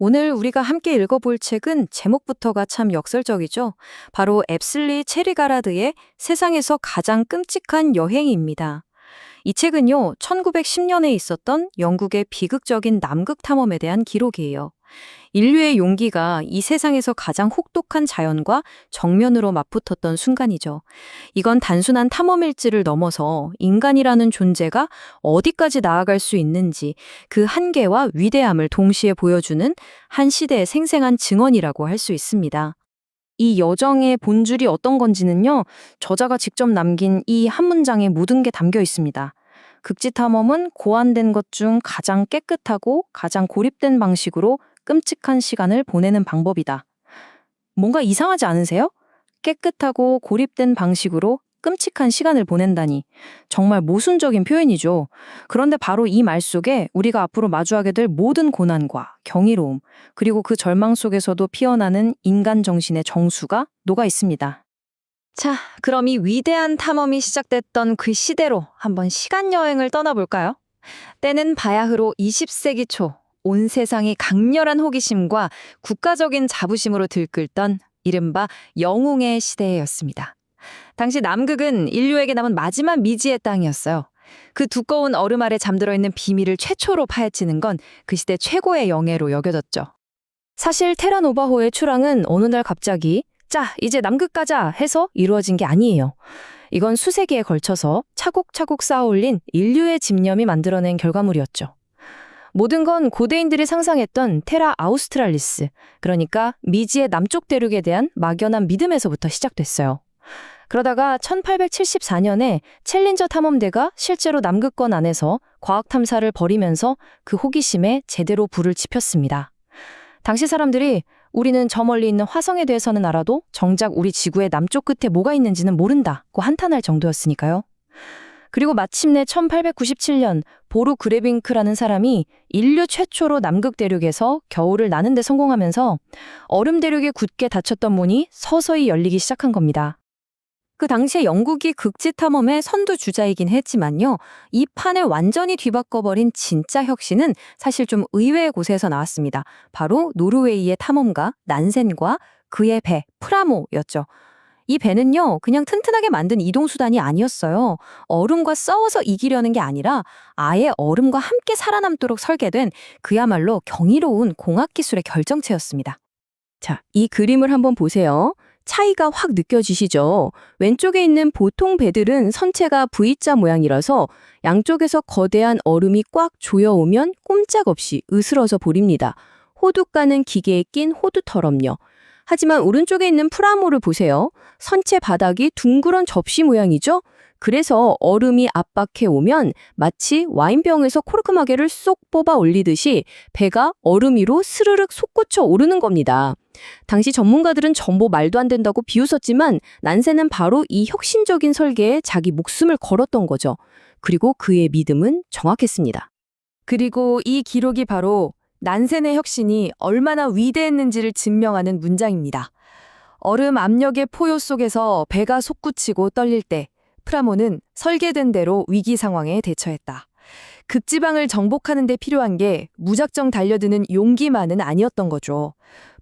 오늘 우리가 함께 읽어볼 책은 제목부터가 참 역설적이죠. 바로 앱슬리 체리가라드의 세상에서 가장 끔찍한 여행입니다. 이 책은요, 1910년에 있었던 영국의 비극적인 남극 탐험에 대한 기록이에요. 인류의 용기가 이 세상에서 가장 혹독한 자연과 정면으로 맞붙었던 순간이죠. 이건 단순한 탐험일지를 넘어서 인간이라는 존재가 어디까지 나아갈 수 있는지 그 한계와 위대함을 동시에 보여주는 한 시대의 생생한 증언이라고 할 수 있습니다. 이 여정의 본줄이 어떤 건지는요, 저자가 직접 남긴 이 한 문장에 모든 게 담겨 있습니다. 극지 탐험은 고안된 것 중 가장 깨끗하고 가장 고립된 방식으로 끔찍한 시간을 보내는 방법이다. 뭔가 이상하지 않으세요? 깨끗하고 고립된 방식으로 끔찍한 시간을 보낸다니. 정말 모순적인 표현이죠. 그런데 바로 이 말 속에 우리가 앞으로 마주하게 될 모든 고난과 경이로움, 그리고 그 절망 속에서도 피어나는 인간 정신의 정수가 녹아 있습니다. 자, 그럼 이 위대한 탐험이 시작됐던 그 시대로 한번 시간 여행을 떠나볼까요? 때는 바야흐로 20세기 초, 온 세상이 강렬한 호기심과 국가적인 자부심으로 들끓던 이른바 영웅의 시대였습니다. 당시 남극은 인류에게 남은 마지막 미지의 땅이었어요. 그 두꺼운 얼음 아래 잠들어 있는 비밀을 최초로 파헤치는 건 그 시대 최고의 영예로 여겨졌죠. 사실 테라노바호의 출항은 어느 날 갑자기 자, 이제 남극 가자 해서 이루어진 게 아니에요. 이건 수세기에 걸쳐서 차곡차곡 쌓아올린 인류의 집념이 만들어낸 결과물이었죠. 모든 건 고대인들이 상상했던 테라 아우스트랄리스, 그러니까 미지의 남쪽 대륙에 대한 막연한 믿음에서부터 시작됐어요. 그러다가 1874년에 챌린저 탐험대가 실제로 남극권 안에서 과학 탐사를 벌이면서 그 호기심에 제대로 불을 지폈습니다. 당시 사람들이 우리는 저 멀리 있는 화성에 대해서는 알아도 정작 우리 지구의 남쪽 끝에 뭐가 있는지는 모른다고 한탄할 정도였으니까요. 그리고 마침내 1897년 보루 그레빙크라는 사람이 인류 최초로 남극 대륙에서 겨울을 나는 데 성공하면서 얼음 대륙에 굳게 닫혔던 문이 서서히 열리기 시작한 겁니다. 그 당시에 영국이 극지 탐험의 선두주자이긴 했지만요. 이 판을 완전히 뒤바꿔버린 진짜 혁신은 사실 좀 의외의 곳에서 나왔습니다. 바로 노르웨이의 탐험가 난센과 그의 배 프라모였죠. 이 배는요, 그냥 튼튼하게 만든 이동수단이 아니었어요. 얼음과 싸워서 이기려는 게 아니라 아예 얼음과 함께 살아남도록 설계된 그야말로 경이로운 공학기술의 결정체였습니다. 자, 이 그림을 한번 보세요. 차이가 확 느껴지시죠? 왼쪽에 있는 보통 배들은 선체가 V자 모양이라서 양쪽에서 거대한 얼음이 꽉 조여오면 꼼짝없이 으스러져 버립니다. 호두 까는 기계에 낀 호두처럼요. 하지만 오른쪽에 있는 프라모를 보세요. 선체 바닥이 둥그런 접시 모양이죠? 그래서 얼음이 압박해 오면 마치 와인병에서 코르크마개를 쏙 뽑아 올리듯이 배가 얼음 위로 스르륵 솟구쳐 오르는 겁니다. 당시 전문가들은 전부 말도 안 된다고 비웃었지만 난세는 바로 이 혁신적인 설계에 자기 목숨을 걸었던 거죠. 그리고 그의 믿음은 정확했습니다. 그리고 이 기록이 바로 난센의 혁신이 얼마나 위대했는지를 증명하는 문장입니다. 얼음 압력의 포효 속에서 배가 솟구치고 떨릴 때 프라모는 설계된 대로 위기 상황에 대처했다. 극지방을 정복하는 데 필요한 게 무작정 달려드는 용기만은 아니었던 거죠.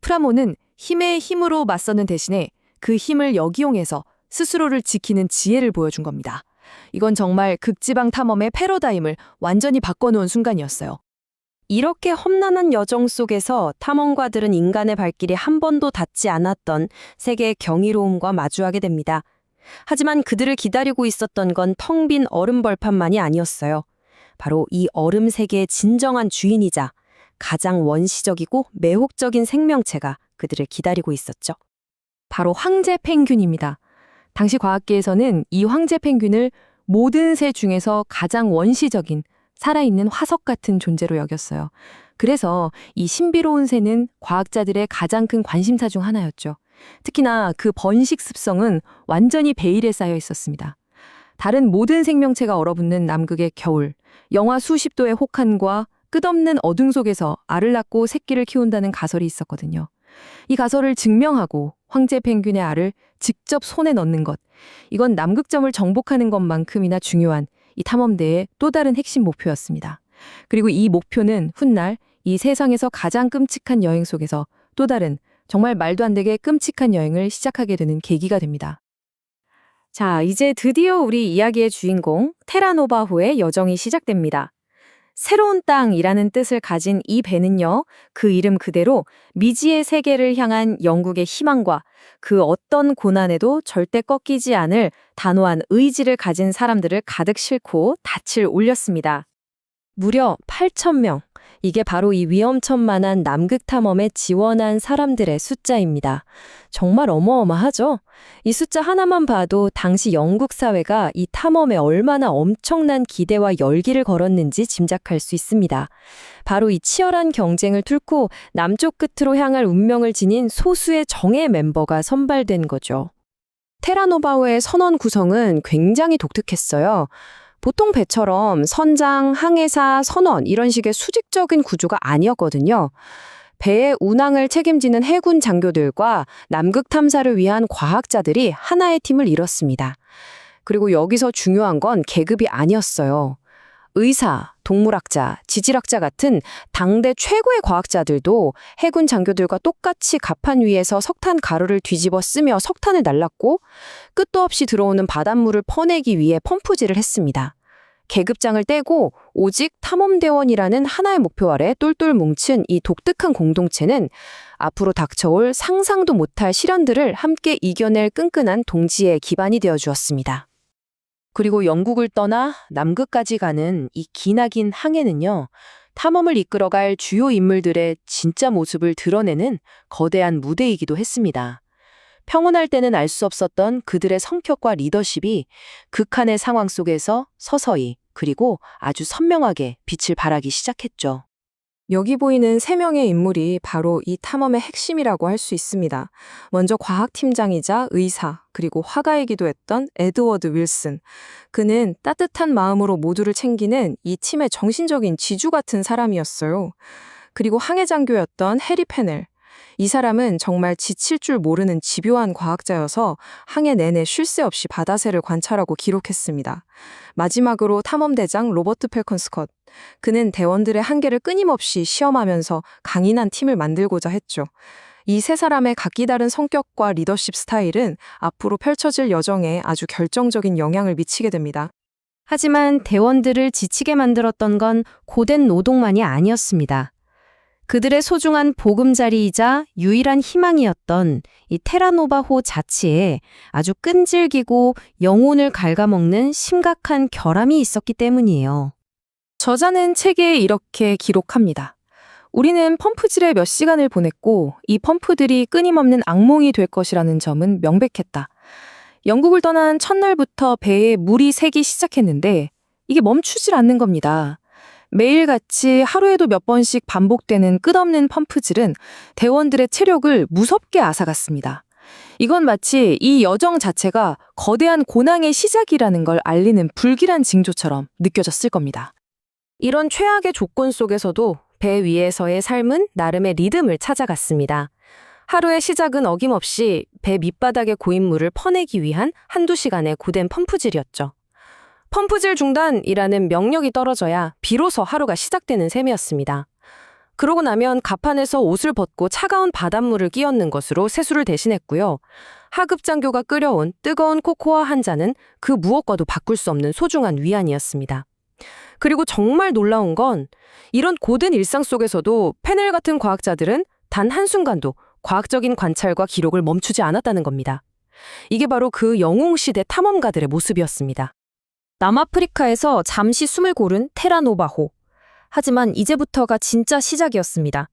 프라모는 힘에 힘으로 맞서는 대신에 그 힘을 역이용해서 스스로를 지키는 지혜를 보여준 겁니다. 이건 정말 극지방 탐험의 패러다임을 완전히 바꿔놓은 순간이었어요. 이렇게 험난한 여정 속에서 탐험가들은 인간의 발길이 한 번도 닿지 않았던 세계의 경이로움과 마주하게 됩니다. 하지만 그들을 기다리고 있었던 건 텅 빈 얼음 벌판만이 아니었어요. 바로 이 얼음 세계의 진정한 주인이자 가장 원시적이고 매혹적인 생명체가 그들을 기다리고 있었죠. 바로 황제 펭귄입니다. 당시 과학계에서는 이 황제 펭귄을 모든 새 중에서 가장 원시적인 살아있는 화석 같은 존재로 여겼어요. 그래서 이 신비로운 새는 과학자들의 가장 큰 관심사 중 하나였죠. 특히나 그 번식 습성은 완전히 베일에 쌓여 있었습니다. 다른 모든 생명체가 얼어붙는 남극의 겨울, 영하 수십 도의 혹한과 끝없는 어둠 속에서 알을 낳고 새끼를 키운다는 가설이 있었거든요. 이 가설을 증명하고 황제 펭귄의 알을 직접 손에 넣는 것, 이건 남극점을 정복하는 것만큼이나 중요한 이 탐험대의 또 다른 핵심 목표였습니다. 그리고 이 목표는 훗날 이 세상에서 가장 끔찍한 여행 속에서 또 다른 정말 말도 안 되게 끔찍한 여행을 시작하게 되는 계기가 됩니다. 자, 이제 드디어 우리 이야기의 주인공 테라노바호의 여정이 시작됩니다. 새로운 땅이라는 뜻을 가진 이 배는요, 그 이름 그대로 미지의 세계를 향한 영국의 희망과 그 어떤 고난에도 절대 꺾이지 않을 단호한 의지를 가진 사람들을 가득 싣고 닻을 올렸습니다. 무려 8,000명. 이게 바로 이 위험천만한 남극 탐험에 지원한 사람들의 숫자입니다. 정말 어마어마하죠? 이 숫자 하나만 봐도 당시 영국 사회가 이 탐험에 얼마나 엄청난 기대와 열기를 걸었는지 짐작할 수 있습니다. 바로 이 치열한 경쟁을 뚫고 남쪽 끝으로 향할 운명을 지닌 소수의 정예 멤버가 선발된 거죠. 테라노바호의 선원 구성은 굉장히 독특했어요. 보통 배처럼 선장, 항해사, 선원 이런 식의 수직적인 구조가 아니었거든요. 배의 운항을 책임지는 해군 장교들과 남극 탐사를 위한 과학자들이 하나의 팀을 이뤘습니다. 그리고 여기서 중요한 건 계급이 아니었어요. 의사, 동물학자, 지질학자 같은 당대 최고의 과학자들도 해군 장교들과 똑같이 갑판 위에서 석탄 가루를 뒤집어 쓰며 석탄을 날랐고 끝도 없이 들어오는 바닷물을 퍼내기 위해 펌프질을 했습니다. 계급장을 떼고 오직 탐험대원이라는 하나의 목표 아래 똘똘 뭉친 이 독특한 공동체는 앞으로 닥쳐올 상상도 못할 시련들을 함께 이겨낼 끈끈한 동지의 기반이 되어 주었습니다. 그리고 영국을 떠나 남극까지 가는 이 기나긴 항해는요, 탐험을 이끌어갈 주요 인물들의 진짜 모습을 드러내는 거대한 무대이기도 했습니다. 평온할 때는 알 수 없었던 그들의 성격과 리더십이 극한의 상황 속에서 서서히 그리고 아주 선명하게 빛을 발하기 시작했죠. 여기 보이는 3명의 인물이 바로 이 탐험의 핵심이라고 할 수 있습니다. 먼저 과학팀장이자 의사, 그리고 화가이기도 했던 에드워드 윌슨. 그는 따뜻한 마음으로 모두를 챙기는 이 팀의 정신적인 지주 같은 사람이었어요. 그리고 항해장교였던 해리 페넬. 이 사람은 정말 지칠 줄 모르는 집요한 과학자여서 항해 내내 쉴 새 없이 바다새를 관찰하고 기록했습니다. 마지막으로 탐험대장 로버트 펠컨 스컷. 그는 대원들의 한계를 끊임없이 시험하면서 강인한 팀을 만들고자 했죠. 이 세 사람의 각기 다른 성격과 리더십 스타일은 앞으로 펼쳐질 여정에 아주 결정적인 영향을 미치게 됩니다. 하지만 대원들을 지치게 만들었던 건 고된 노동만이 아니었습니다. 그들의 소중한 보금자리이자 유일한 희망이었던 이 테라노바호 자체에 아주 끈질기고 영혼을 갉아먹는 심각한 결함이 있었기 때문이에요. 저자는 책에 이렇게 기록합니다. 우리는 펌프질에 몇 시간을 보냈고 이 펌프들이 끊임없는 악몽이 될 것이라는 점은 명백했다. 영국을 떠난 첫날부터 배에 물이 새기 시작했는데 이게 멈추질 않는 겁니다. 매일같이 하루에도 몇 번씩 반복되는 끝없는 펌프질은 대원들의 체력을 무섭게 앗아갔습니다. 이건 마치 이 여정 자체가 거대한 고난의 시작이라는 걸 알리는 불길한 징조처럼 느껴졌을 겁니다. 이런 최악의 조건 속에서도 배 위에서의 삶은 나름의 리듬을 찾아갔습니다. 하루의 시작은 어김없이 배 밑바닥의 고인 물을 퍼내기 위한 한두 시간의 고된 펌프질이었죠. 펌프질 중단이라는 명령이 떨어져야 비로소 하루가 시작되는 셈이었습니다. 그러고 나면 갑판에서 옷을 벗고 차가운 바닷물을 끼얹는 것으로 세수를 대신했고요. 하급장교가 끓여온 뜨거운 코코아 한 잔은 그 무엇과도 바꿀 수 없는 소중한 위안이었습니다. 그리고 정말 놀라운 건 이런 고된 일상 속에서도 페넬 같은 과학자들은 단 한순간도 과학적인 관찰과 기록을 멈추지 않았다는 겁니다. 이게 바로 그 영웅시대 탐험가들의 모습이었습니다. 남아프리카에서 잠시 숨을 고른 테라노바호. 하지만 이제부터가 진짜 시작이었습니다.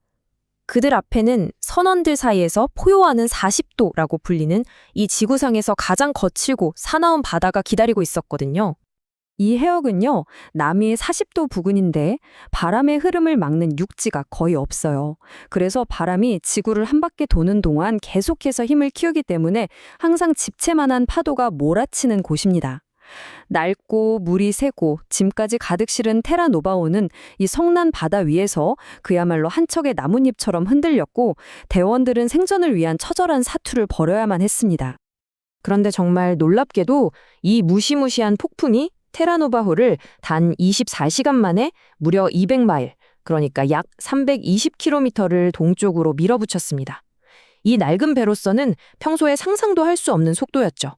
그들 앞에는 선원들 사이에서 포효하는 40도라고 불리는 이 지구상에서 가장 거칠고 사나운 바다가 기다리고 있었거든요. 이 해역은요, 남해의 40도 부근인데 바람의 흐름을 막는 육지가 거의 없어요. 그래서 바람이 지구를 한 바퀴 도는 동안 계속해서 힘을 키우기 때문에 항상 집채만한 파도가 몰아치는 곳입니다. 낡고 물이 새고 짐까지 가득 실은 테라노바호는 이 성난 바다 위에서 그야말로 한 척의 나뭇잎처럼 흔들렸고 대원들은 생존을 위한 처절한 사투를 벌여야만 했습니다. 그런데 정말 놀랍게도 이 무시무시한 폭풍이 테라노바호를 단 24시간 만에 무려 200마일, 그러니까 약 320km를 동쪽으로 밀어붙였습니다. 이 낡은 배로서는 평소에 상상도 할 수 없는 속도였죠.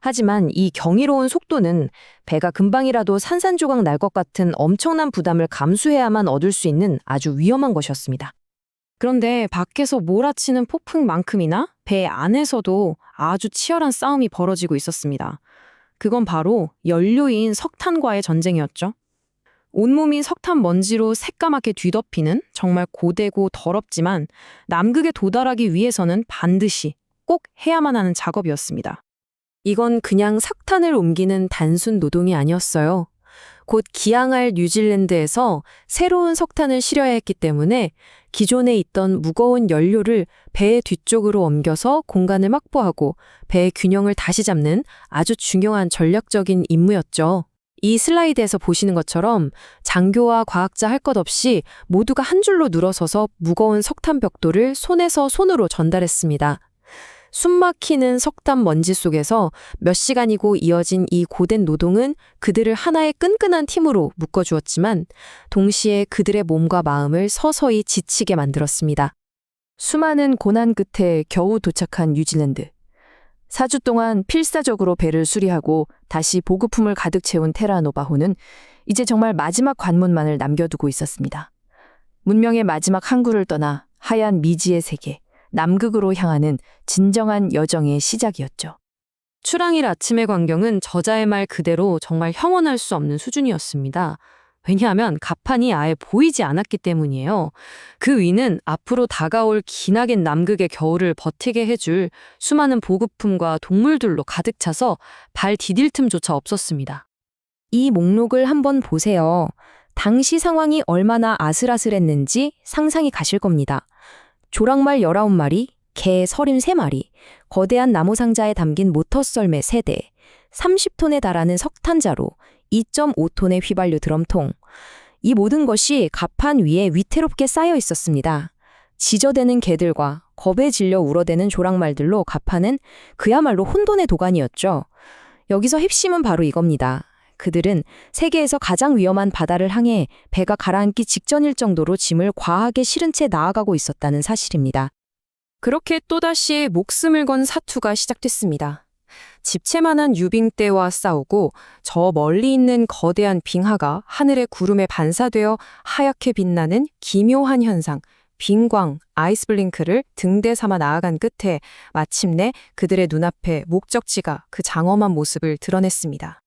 하지만 이 경이로운 속도는 배가 금방이라도 산산조각 날 것 같은 엄청난 부담을 감수해야만 얻을 수 있는 아주 위험한 것이었습니다. 그런데 밖에서 몰아치는 폭풍만큼이나 배 안에서도 아주 치열한 싸움이 벌어지고 있었습니다. 그건 바로 연료인 석탄과의 전쟁이었죠. 온몸이 석탄 먼지로 새까맣게 뒤덮이는 정말 고되고 더럽지만 남극에 도달하기 위해서는 반드시 꼭 해야만 하는 작업이었습니다. 이건 그냥 석탄을 옮기는 단순 노동이 아니었어요. 곧 기항할 뉴질랜드에서 새로운 석탄을 실어야 했기 때문에 기존에 있던 무거운 연료를 배의 뒤쪽으로 옮겨서 공간을 확보하고 배의 균형을 다시 잡는 아주 중요한 전략적인 임무였죠. 이 슬라이드에서 보시는 것처럼 장교와 과학자 할 것 없이 모두가 한 줄로 늘어서서 무거운 석탄 벽돌을 손에서 손으로 전달했습니다. 숨막히는 석탄 먼지 속에서 몇 시간이고 이어진 이 고된 노동은 그들을 하나의 끈끈한 팀으로 묶어주었지만 동시에 그들의 몸과 마음을 서서히 지치게 만들었습니다. 수많은 고난 끝에 겨우 도착한 뉴질랜드. 4주 동안 필사적으로 배를 수리하고 다시 보급품을 가득 채운 테라노바호는 이제 정말 마지막 관문만을 남겨두고 있었습니다. 문명의 마지막 항구를 떠나 하얀 미지의 세계, 남극으로 향하는 진정한 여정의 시작이었죠. 출항일 아침의 광경은 저자의 말 그대로 정말 형언할 수 없는 수준이었습니다. 왜냐하면 갑판이 아예 보이지 않았기 때문이에요. 그 위는 앞으로 다가올 기나긴 남극의 겨울을 버티게 해줄 수많은 보급품과 동물들로 가득 차서 발 디딜 틈조차 없었습니다. 이 목록을 한번 보세요. 당시 상황이 얼마나 아슬아슬했는지 상상이 가실 겁니다. 조랑말 19마리, 개 33마리, 거대한 나무 상자에 담긴 모터 썰매 3대, 30톤에 달하는 석탄자루, 2.5톤의 휘발유 드럼통. 이 모든 것이 갑판 위에 위태롭게 쌓여 있었습니다. 지저대는 개들과 겁에 질려 울어대는 조랑말들로 갑판은 그야말로 혼돈의 도가니였죠. 여기서 핵심은 바로 이겁니다. 그들은 세계에서 가장 위험한 바다를 향해 배가 가라앉기 직전일 정도로 짐을 과하게 실은 채 나아가고 있었다는 사실입니다. 그렇게 또다시 목숨을 건 사투가 시작됐습니다. 집채만한 유빙대와 싸우고 저 멀리 있는 거대한 빙하가 하늘의 구름에 반사되어 하얗게 빛나는 기묘한 현상, 빙광, 아이스블링크를 등대 삼아 나아간 끝에 마침내 그들의 눈앞에 목적지가 그 장엄한 모습을 드러냈습니다.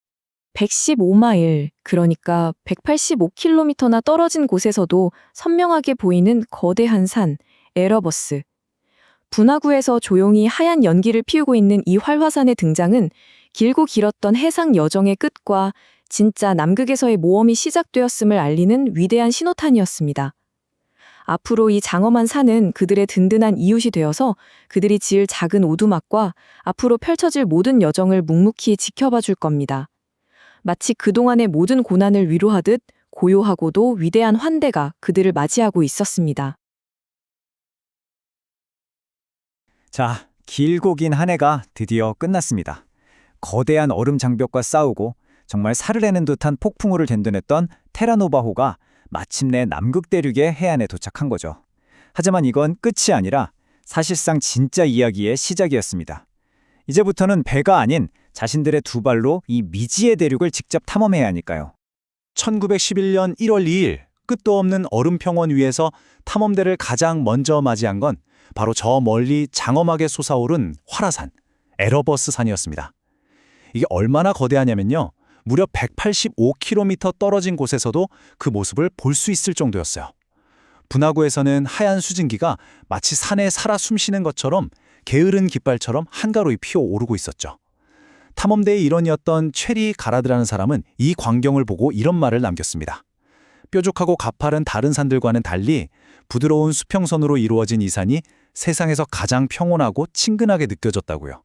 115마일, 그러니까 185km나 떨어진 곳에서도 선명하게 보이는 거대한 산, 에러버스. 분화구에서 조용히 하얀 연기를 피우고 있는 이 활화산의 등장은 길고 길었던 해상 여정의 끝과 진짜 남극에서의 모험이 시작되었음을 알리는 위대한 신호탄이었습니다. 앞으로 이 장엄한 산은 그들의 든든한 이웃이 되어서 그들이 지을 작은 오두막과 앞으로 펼쳐질 모든 여정을 묵묵히 지켜봐 줄 겁니다. 마치 그동안의 모든 고난을 위로하듯 고요하고도 위대한 환대가 그들을 맞이하고 있었습니다. 자, 길고 긴 한 해가 드디어 끝났습니다. 거대한 얼음 장벽과 싸우고 정말 살을 내는 듯한 폭풍우를 든든했던 테라노바호가 마침내 남극 대륙의 해안에 도착한 거죠. 하지만 이건 끝이 아니라 사실상 진짜 이야기의 시작이었습니다. 이제부터는 배가 아닌 자신들의 두 발로 이 미지의 대륙을 직접 탐험해야 하니까요. 1911년 1월 2일 끝도 없는 얼음 평원 위에서 탐험대를 가장 먼저 맞이한 건 바로 저 멀리 장엄하게 솟아오른 활화산, 에러버스 산이었습니다. 이게 얼마나 거대하냐면요. 무려 185km 떨어진 곳에서도 그 모습을 볼 수 있을 정도였어요. 분화구에서는 하얀 수증기가 마치 산에 살아 숨쉬는 것처럼 게으른 깃발처럼 한가로이 피어오르고 있었죠. 탐험대의 일원이었던 체리 가라드라는 사람은 이 광경을 보고 이런 말을 남겼습니다. 뾰족하고 가파른 다른 산들과는 달리 부드러운 수평선으로 이루어진 이 산이 세상에서 가장 평온하고 친근하게 느껴졌다고요.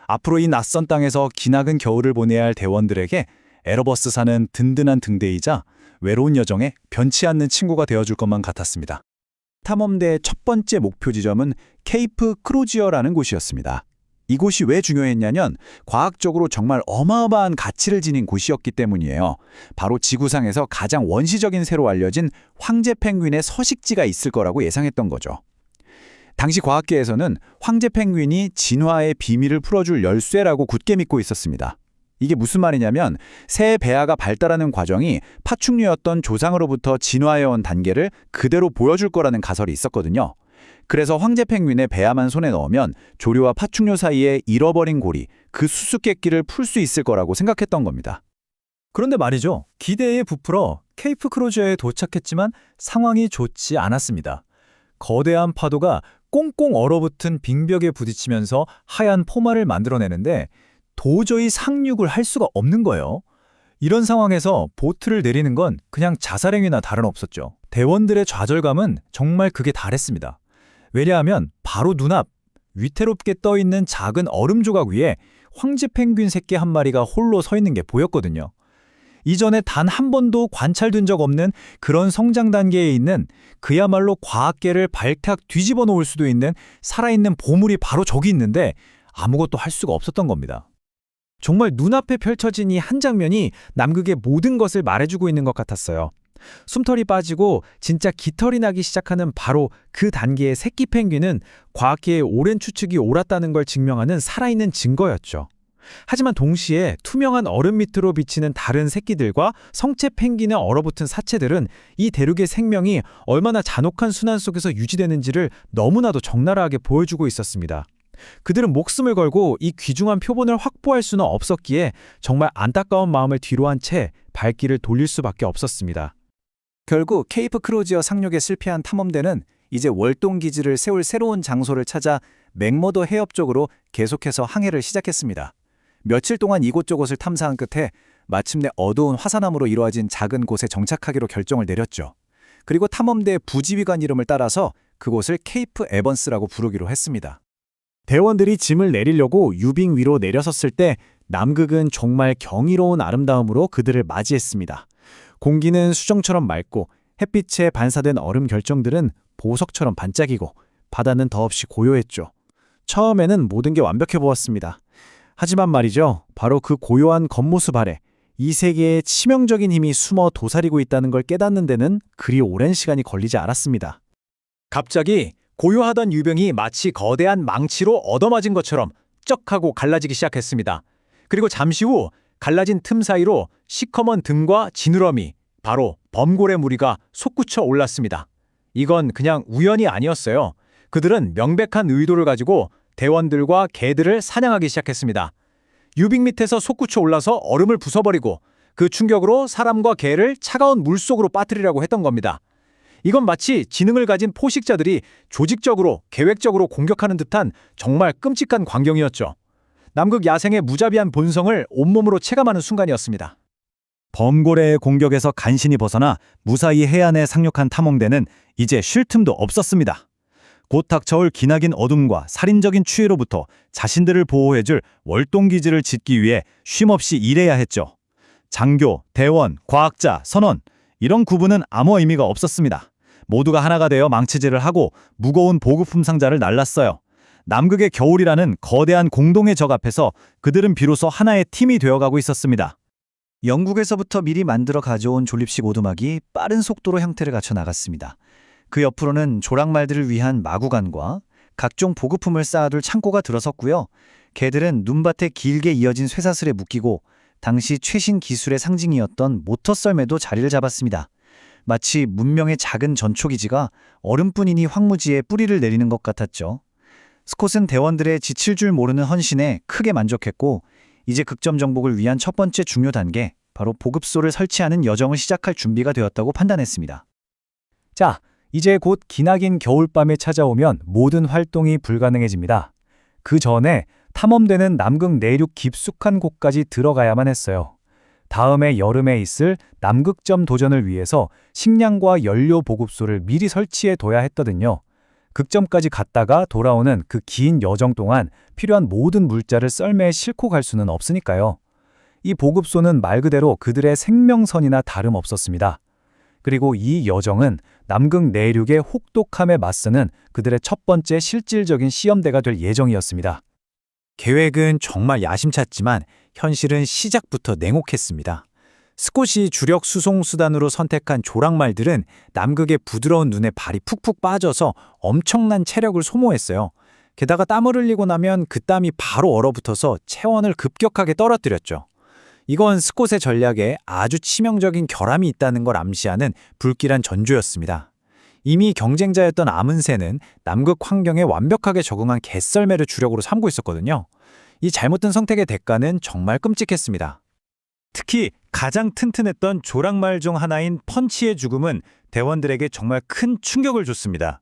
앞으로 이 낯선 땅에서 기나긴 겨울을 보내야 할 대원들에게 에러버스 산은 든든한 등대이자 외로운 여정에 변치 않는 친구가 되어줄 것만 같았습니다. 탐험대의 첫 번째 목표 지점은 케이프 크로지어라는 곳이었습니다. 이곳이 왜 중요했냐면 과학적으로 정말 어마어마한 가치를 지닌 곳이었기 때문이에요. 바로 지구상에서 가장 원시적인 새로 알려진 황제 펭귄의 서식지가 있을 거라고 예상했던 거죠. 당시 과학계에서는 황제 펭귄이 진화의 비밀을 풀어줄 열쇠라고 굳게 믿고 있었습니다. 이게 무슨 말이냐면 새 배아가 발달하는 과정이 파충류였던 조상으로부터 진화해온 단계를 그대로 보여줄 거라는 가설이 있었거든요. 그래서 황제 펭귄의 배아만 손에 넣으면 조류와 파충류 사이에 잃어버린 고리, 그 수수께끼를 풀 수 있을 거라고 생각했던 겁니다. 그런데 말이죠. 기대에 부풀어 케이프 크로즈에 도착했지만 상황이 좋지 않았습니다. 거대한 파도가 꽁꽁 얼어붙은 빙벽에 부딪히면서 하얀 포마를 만들어내는데 도저히 상륙을 할 수가 없는 거예요. 이런 상황에서 보트를 내리는 건 그냥 자살행위나 다름없었죠. 대원들의 좌절감은 정말 극에 달했습니다. 왜냐하면 바로 눈앞, 위태롭게 떠있는 작은 얼음 조각 위에 황제 펭귄 새끼 한 마리가 홀로 서 있는 게 보였거든요. 이전에 단 한 번도 관찰된 적 없는 그런 성장 단계에 있는 그야말로 과학계를 발칵 뒤집어 놓을 수도 있는 살아있는 보물이 바로 저기 있는데 아무것도 할 수가 없었던 겁니다. 정말 눈앞에 펼쳐진 이 한 장면이 남극의 모든 것을 말해주고 있는 것 같았어요. 숨털이 빠지고 진짜 깃털이 나기 시작하는 바로 그 단계의 새끼 펭귄은 과학계의 오랜 추측이 옳았다는 걸 증명하는 살아있는 증거였죠. 하지만 동시에 투명한 얼음 밑으로 비치는 다른 새끼들과 성체 펭귄에 얼어붙은 사체들은 이 대륙의 생명이 얼마나 잔혹한 순환 속에서 유지되는지를 너무나도 적나라하게 보여주고 있었습니다. 그들은 목숨을 걸고 이 귀중한 표본을 확보할 수는 없었기에 정말 안타까운 마음을 뒤로한 채 발길을 돌릴 수밖에 없었습니다. 결국 케이프 크로지어 상륙에 실패한 탐험대는 이제 월동 기지를 세울 새로운 장소를 찾아 맥머더 해협 쪽으로 계속해서 항해를 시작했습니다. 며칠 동안 이곳저곳을 탐사한 끝에 마침내 어두운 화산암으로 이루어진 작은 곳에 정착하기로 결정을 내렸죠. 그리고 탐험대의 부지휘관 이름을 따라서 그곳을 케이프 에번스라고 부르기로 했습니다. 대원들이 짐을 내리려고 유빙 위로 내려섰을 때 남극은 정말 경이로운 아름다움으로 그들을 맞이했습니다. 공기는 수정처럼 맑고 햇빛에 반사된 얼음 결정들은 보석처럼 반짝이고 바다는 더없이 고요했죠. 처음에는 모든 게 완벽해 보였습니다. 하지만 말이죠. 바로 그 고요한 겉모습 아래 이 세계에 치명적인 힘이 숨어 도사리고 있다는 걸 깨닫는 데는 그리 오랜 시간이 걸리지 않았습니다. 갑자기 고요하던 유병이 마치 거대한 망치로 얻어맞은 것처럼 쩍하고 갈라지기 시작했습니다. 그리고 잠시 후 갈라진 틈 사이로 시커먼 등과 지느러미, 바로 범고래 무리가 솟구쳐 올랐습니다. 이건 그냥 우연이 아니었어요. 그들은 명백한 의도를 가지고 대원들과 개들을 사냥하기 시작했습니다. 유빙 밑에서 솟구쳐 올라서 얼음을 부숴버리고 그 충격으로 사람과 개를 차가운 물속으로 빠뜨리려고 했던 겁니다. 이건 마치 지능을 가진 포식자들이 조직적으로, 계획적으로 공격하는 듯한 정말 끔찍한 광경이었죠. 남극 야생의 무자비한 본성을 온몸으로 체감하는 순간이었습니다. 범고래의 공격에서 간신히 벗어나 무사히 해안에 상륙한 탐험대는 이제 쉴 틈도 없었습니다. 곧 닥쳐올 기나긴 어둠과 살인적인 추위로부터 자신들을 보호해줄 월동기지를 짓기 위해 쉼없이 일해야 했죠. 장교, 대원, 과학자, 선원, 이런 구분은 아무 의미가 없었습니다. 모두가 하나가 되어 망치질을 하고 무거운 보급품 상자를 날랐어요. 남극의 겨울이라는 거대한 공동의 적 앞에서 그들은 비로소 하나의 팀이 되어가고 있었습니다. 영국에서부터 미리 만들어 가져온 조립식 오두막이 빠른 속도로 형태를 갖춰 나갔습니다. 그 옆으로는 조랑말들을 위한 마구간과 각종 보급품을 쌓아둘 창고가 들어섰고요. 개들은 눈밭에 길게 이어진 쇠사슬에 묶이고 당시 최신 기술의 상징이었던 모터 썰매도 자리를 잡았습니다. 마치 문명의 작은 전초기지가 얼음뿐이니 황무지에 뿌리를 내리는 것 같았죠. 스콧은 대원들의 지칠 줄 모르는 헌신에 크게 만족했고 이제 극점 정복을 위한 첫 번째 중요 단계, 바로 보급소를 설치하는 여정을 시작할 준비가 되었다고 판단했습니다. 자, 이제 곧 기나긴 겨울밤에 찾아오면 모든 활동이 불가능해집니다. 그 전에 탐험대는 남극 내륙 깊숙한 곳까지 들어가야만 했어요. 다음해 여름에 있을 남극점 도전을 위해서 식량과 연료 보급소를 미리 설치해 둬야 했거든요. 극점까지 갔다가 돌아오는 그 긴 여정 동안 필요한 모든 물자를 썰매에 싣고 갈 수는 없으니까요. 이 보급소는 말 그대로 그들의 생명선이나 다름없었습니다. 그리고 이 여정은 남극 내륙의 혹독함에 맞서는 그들의 첫 번째 실질적인 시험대가 될 예정이었습니다. 계획은 정말 야심찼지만 현실은 시작부터 냉혹했습니다. 스콧이 주력 수송 수단으로 선택한 조랑말들은 남극의 부드러운 눈에 발이 푹푹 빠져서 엄청난 체력을 소모했어요. 게다가 땀을 흘리고 나면 그 땀이 바로 얼어붙어서 체온을 급격하게 떨어뜨렸죠. 이건 스콧의 전략에 아주 치명적인 결함이 있다는 걸 암시하는 불길한 전조였습니다. 이미 경쟁자였던 아문센은 남극 환경에 완벽하게 적응한 개썰매를 주력으로 삼고 있었거든요. 이 잘못된 선택의 대가는 정말 끔찍했습니다. 특히 가장 튼튼했던 조랑말 중 하나인 펀치의 죽음은 대원들에게 정말 큰 충격을 줬습니다.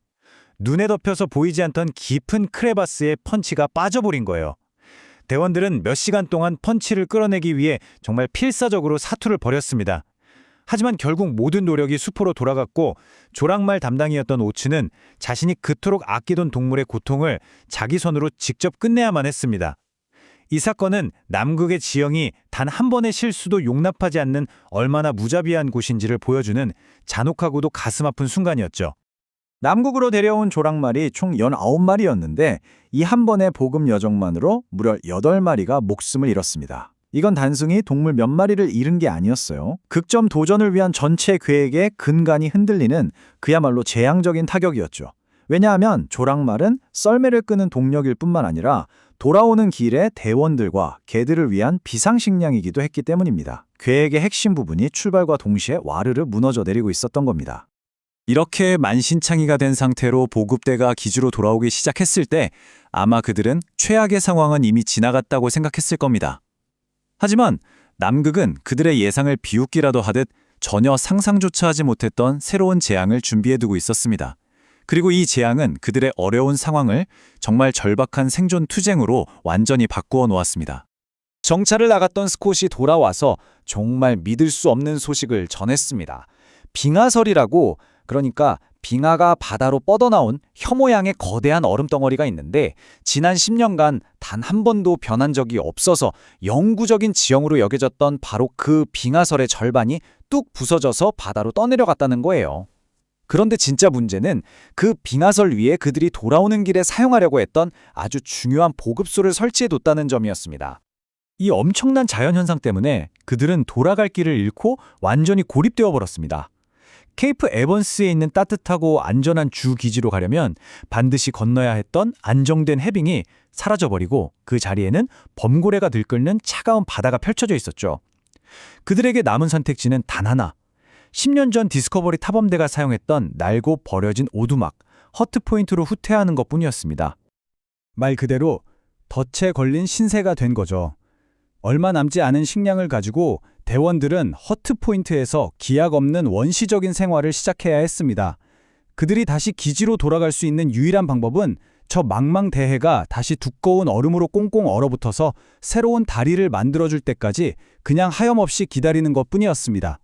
눈에 덮여서 보이지 않던 깊은 크레바스에 펀치가 빠져버린 거예요. 대원들은 몇 시간 동안 펀치를 끌어내기 위해 정말 필사적으로 사투를 벌였습니다. 하지만 결국 모든 노력이 수포로 돌아갔고 조랑말 담당이었던 오츠는 자신이 그토록 아끼던 동물의 고통을 자기 손으로 직접 끝내야만 했습니다. 이 사건은 남극의 지형이 단 한 번의 실수도 용납하지 않는 얼마나 무자비한 곳인지를 보여주는 잔혹하고도 가슴 아픈 순간이었죠. 남극으로 데려온 조랑말이 총 19마리였는데 이 한 번의 보급 여정만으로 무려 8마리가 목숨을 잃었습니다. 이건 단순히 동물 몇 마리를 잃은 게 아니었어요. 극점 도전을 위한 전체 계획의 근간이 흔들리는 그야말로 재앙적인 타격이었죠. 왜냐하면 조랑말은 썰매를 끄는 동력일 뿐만 아니라 돌아오는 길에 대원들과 개들을 위한 비상식량이기도 했기 때문입니다. 계획의 핵심 부분이 출발과 동시에 와르르 무너져 내리고 있었던 겁니다. 이렇게 만신창이가 된 상태로 보급대가 기지로 돌아오기 시작했을 때 아마 그들은 최악의 상황은 이미 지나갔다고 생각했을 겁니다. 하지만 남극은 그들의 예상을 비웃기라도 하듯 전혀 상상조차 하지 못했던 새로운 재앙을 준비해두고 있었습니다. 그리고 이 재앙은 그들의 어려운 상황을 정말 절박한 생존 투쟁으로 완전히 바꾸어 놓았습니다. 정찰을 나갔던 스콧이 돌아와서 정말 믿을 수 없는 소식을 전했습니다. 빙하설이라고, 그러니까 빙하가 바다로 뻗어나온 혀 모양의 거대한 얼음덩어리가 있는데 지난 10년간 단 한 번도 변한 적이 없어서 영구적인 지형으로 여겨졌던 바로 그 빙하설의 절반이 뚝 부서져서 바다로 떠내려갔다는 거예요. 그런데 진짜 문제는 그 빙하설 위에 그들이 돌아오는 길에 사용하려고 했던 아주 중요한 보급소를 설치해뒀다는 점이었습니다. 이 엄청난 자연현상 때문에 그들은 돌아갈 길을 잃고 완전히 고립되어 버렸습니다. 케이프 에번스에 있는 따뜻하고 안전한 주 기지로 가려면 반드시 건너야 했던 안정된 해빙이 사라져버리고 그 자리에는 범고래가 들끓는 차가운 바다가 펼쳐져 있었죠. 그들에게 남은 선택지는 단 하나. 10년 전 디스커버리 탐험대가 사용했던 낡고 버려진 오두막, 허트포인트로 후퇴하는 것뿐이었습니다. 말 그대로 덫에 걸린 신세가 된 거죠. 얼마 남지 않은 식량을 가지고 대원들은 허트포인트에서 기약 없는 원시적인 생활을 시작해야 했습니다. 그들이 다시 기지로 돌아갈 수 있는 유일한 방법은 저 망망대해가 다시 두꺼운 얼음으로 꽁꽁 얼어붙어서 새로운 다리를 만들어줄 때까지 그냥 하염없이 기다리는 것뿐이었습니다.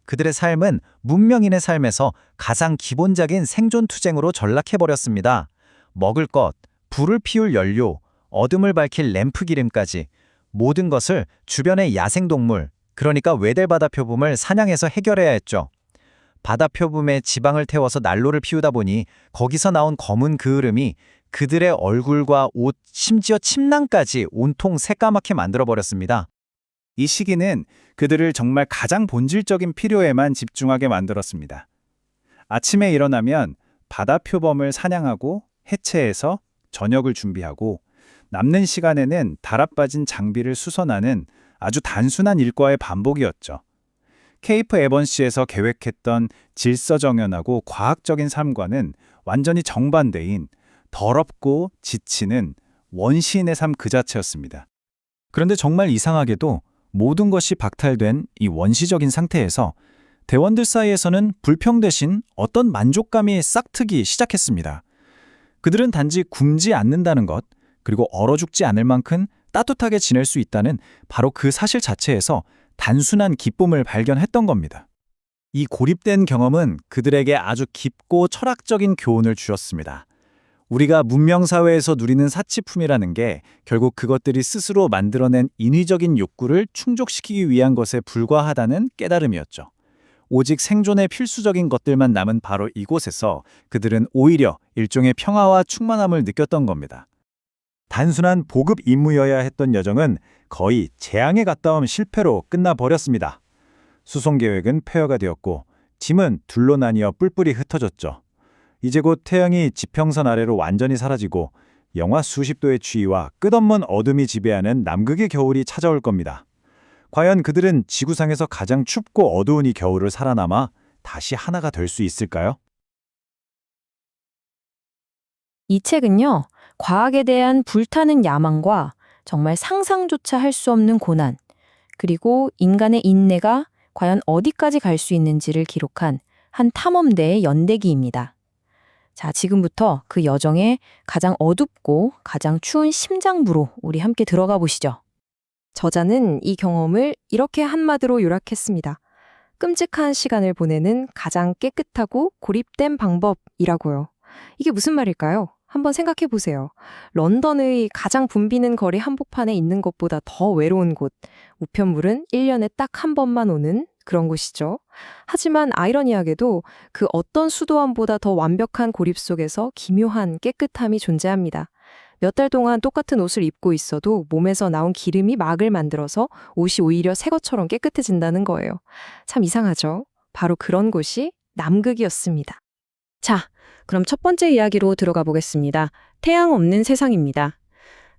그들의 삶은 문명인의 삶에서 가장 기본적인 생존 투쟁으로 전락해버렸습니다. 먹을 것, 불을 피울 연료, 어둠을 밝힐 램프 기름까지 모든 것을 주변의 야생동물, 그러니까 외델 바다표범을 사냥해서 해결해야 했죠. 바다표범에 지방을 태워서 난로를 피우다 보니 거기서 나온 검은 그을음이 그들의 얼굴과 옷, 심지어 침낭까지 온통 새까맣게 만들어버렸습니다. 이 시기는 그들을 정말 가장 본질적인 필요에만 집중하게 만들었습니다. 아침에 일어나면 바다표범을 사냥하고 해체해서 저녁을 준비하고 남는 시간에는 달아빠진 장비를 수선하는 아주 단순한 일과의 반복이었죠. 케이프 에번시에서 계획했던 질서정연하고 과학적인 삶과는 완전히 정반대인 더럽고 지치는 원시인의 삶 그 자체였습니다. 그런데 정말 이상하게도 모든 것이 박탈된 이 원시적인 상태에서 대원들 사이에서는 불평 대신 어떤 만족감이 싹트기 시작했습니다. 그들은 단지 굶지 않는다는 것, 그리고 얼어 죽지 않을 만큼 따뜻하게 지낼 수 있다는 바로 그 사실 자체에서 단순한 기쁨을 발견했던 겁니다. 이 고립된 경험은 그들에게 아주 깊고 철학적인 교훈을 주었습니다. 우리가 문명사회에서 누리는 사치품이라는 게 결국 그것들이 스스로 만들어낸 인위적인 욕구를 충족시키기 위한 것에 불과하다는 깨달음이었죠. 오직 생존에 필수적인 것들만 남은 바로 이곳에서 그들은 오히려 일종의 평화와 충만함을 느꼈던 겁니다. 단순한 보급 임무여야 했던 여정은 거의 재앙에 가까운 실패로 끝나버렸습니다. 수송 계획은 폐허가 되었고 짐은 둘로 나뉘어 뿔뿔이 흩어졌죠. 이제 곧 태양이 지평선 아래로 완전히 사라지고 영하 수십 도의 추위와 끝없는 어둠이 지배하는 남극의 겨울이 찾아올 겁니다. 과연 그들은 지구상에서 가장 춥고 어두운 이 겨울을 살아남아 다시 하나가 될 수 있을까요? 이 책은요, 과학에 대한 불타는 야망과 정말 상상조차 할 수 없는 고난, 그리고 인간의 인내가 과연 어디까지 갈 수 있는지를 기록한 한 탐험대의 연대기입니다. 자, 지금부터 그 여정의 가장 어둡고 가장 추운 심장부로 우리 함께 들어가 보시죠. 저자는 이 경험을 이렇게 한마디로 요약했습니다. 끔찍한 시간을 보내는 가장 깨끗하고 고립된 방법이라고요. 이게 무슨 말일까요? 한번 생각해 보세요. 런던의 가장 붐비는 거리 한복판에 있는 것보다 더 외로운 곳. 우편물은 1년에 딱 한 번만 오는 그런 곳이죠. 하지만 아이러니하게도 그 어떤 수도원보다 더 완벽한 고립 속에서 기묘한 깨끗함이 존재합니다. 몇 달 동안 똑같은 옷을 입고 있어도 몸에서 나온 기름이 막을 만들어서 옷이 오히려 새 것처럼 깨끗해진다는 거예요. 참 이상하죠? 바로 그런 곳이 남극이었습니다. 자, 그럼 첫 번째 이야기로 들어가 보겠습니다. 태양 없는 세상입니다.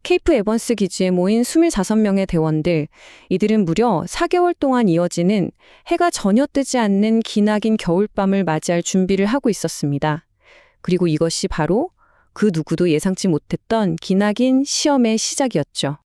케이프 에번스 기지에 모인 25명의 대원들, 이들은 무려 4개월 동안 이어지는 해가 전혀 뜨지 않는 기나긴 겨울밤을 맞이할 준비를 하고 있었습니다. 그리고 이것이 바로 그 누구도 예상치 못했던 기나긴 시험의 시작이었죠.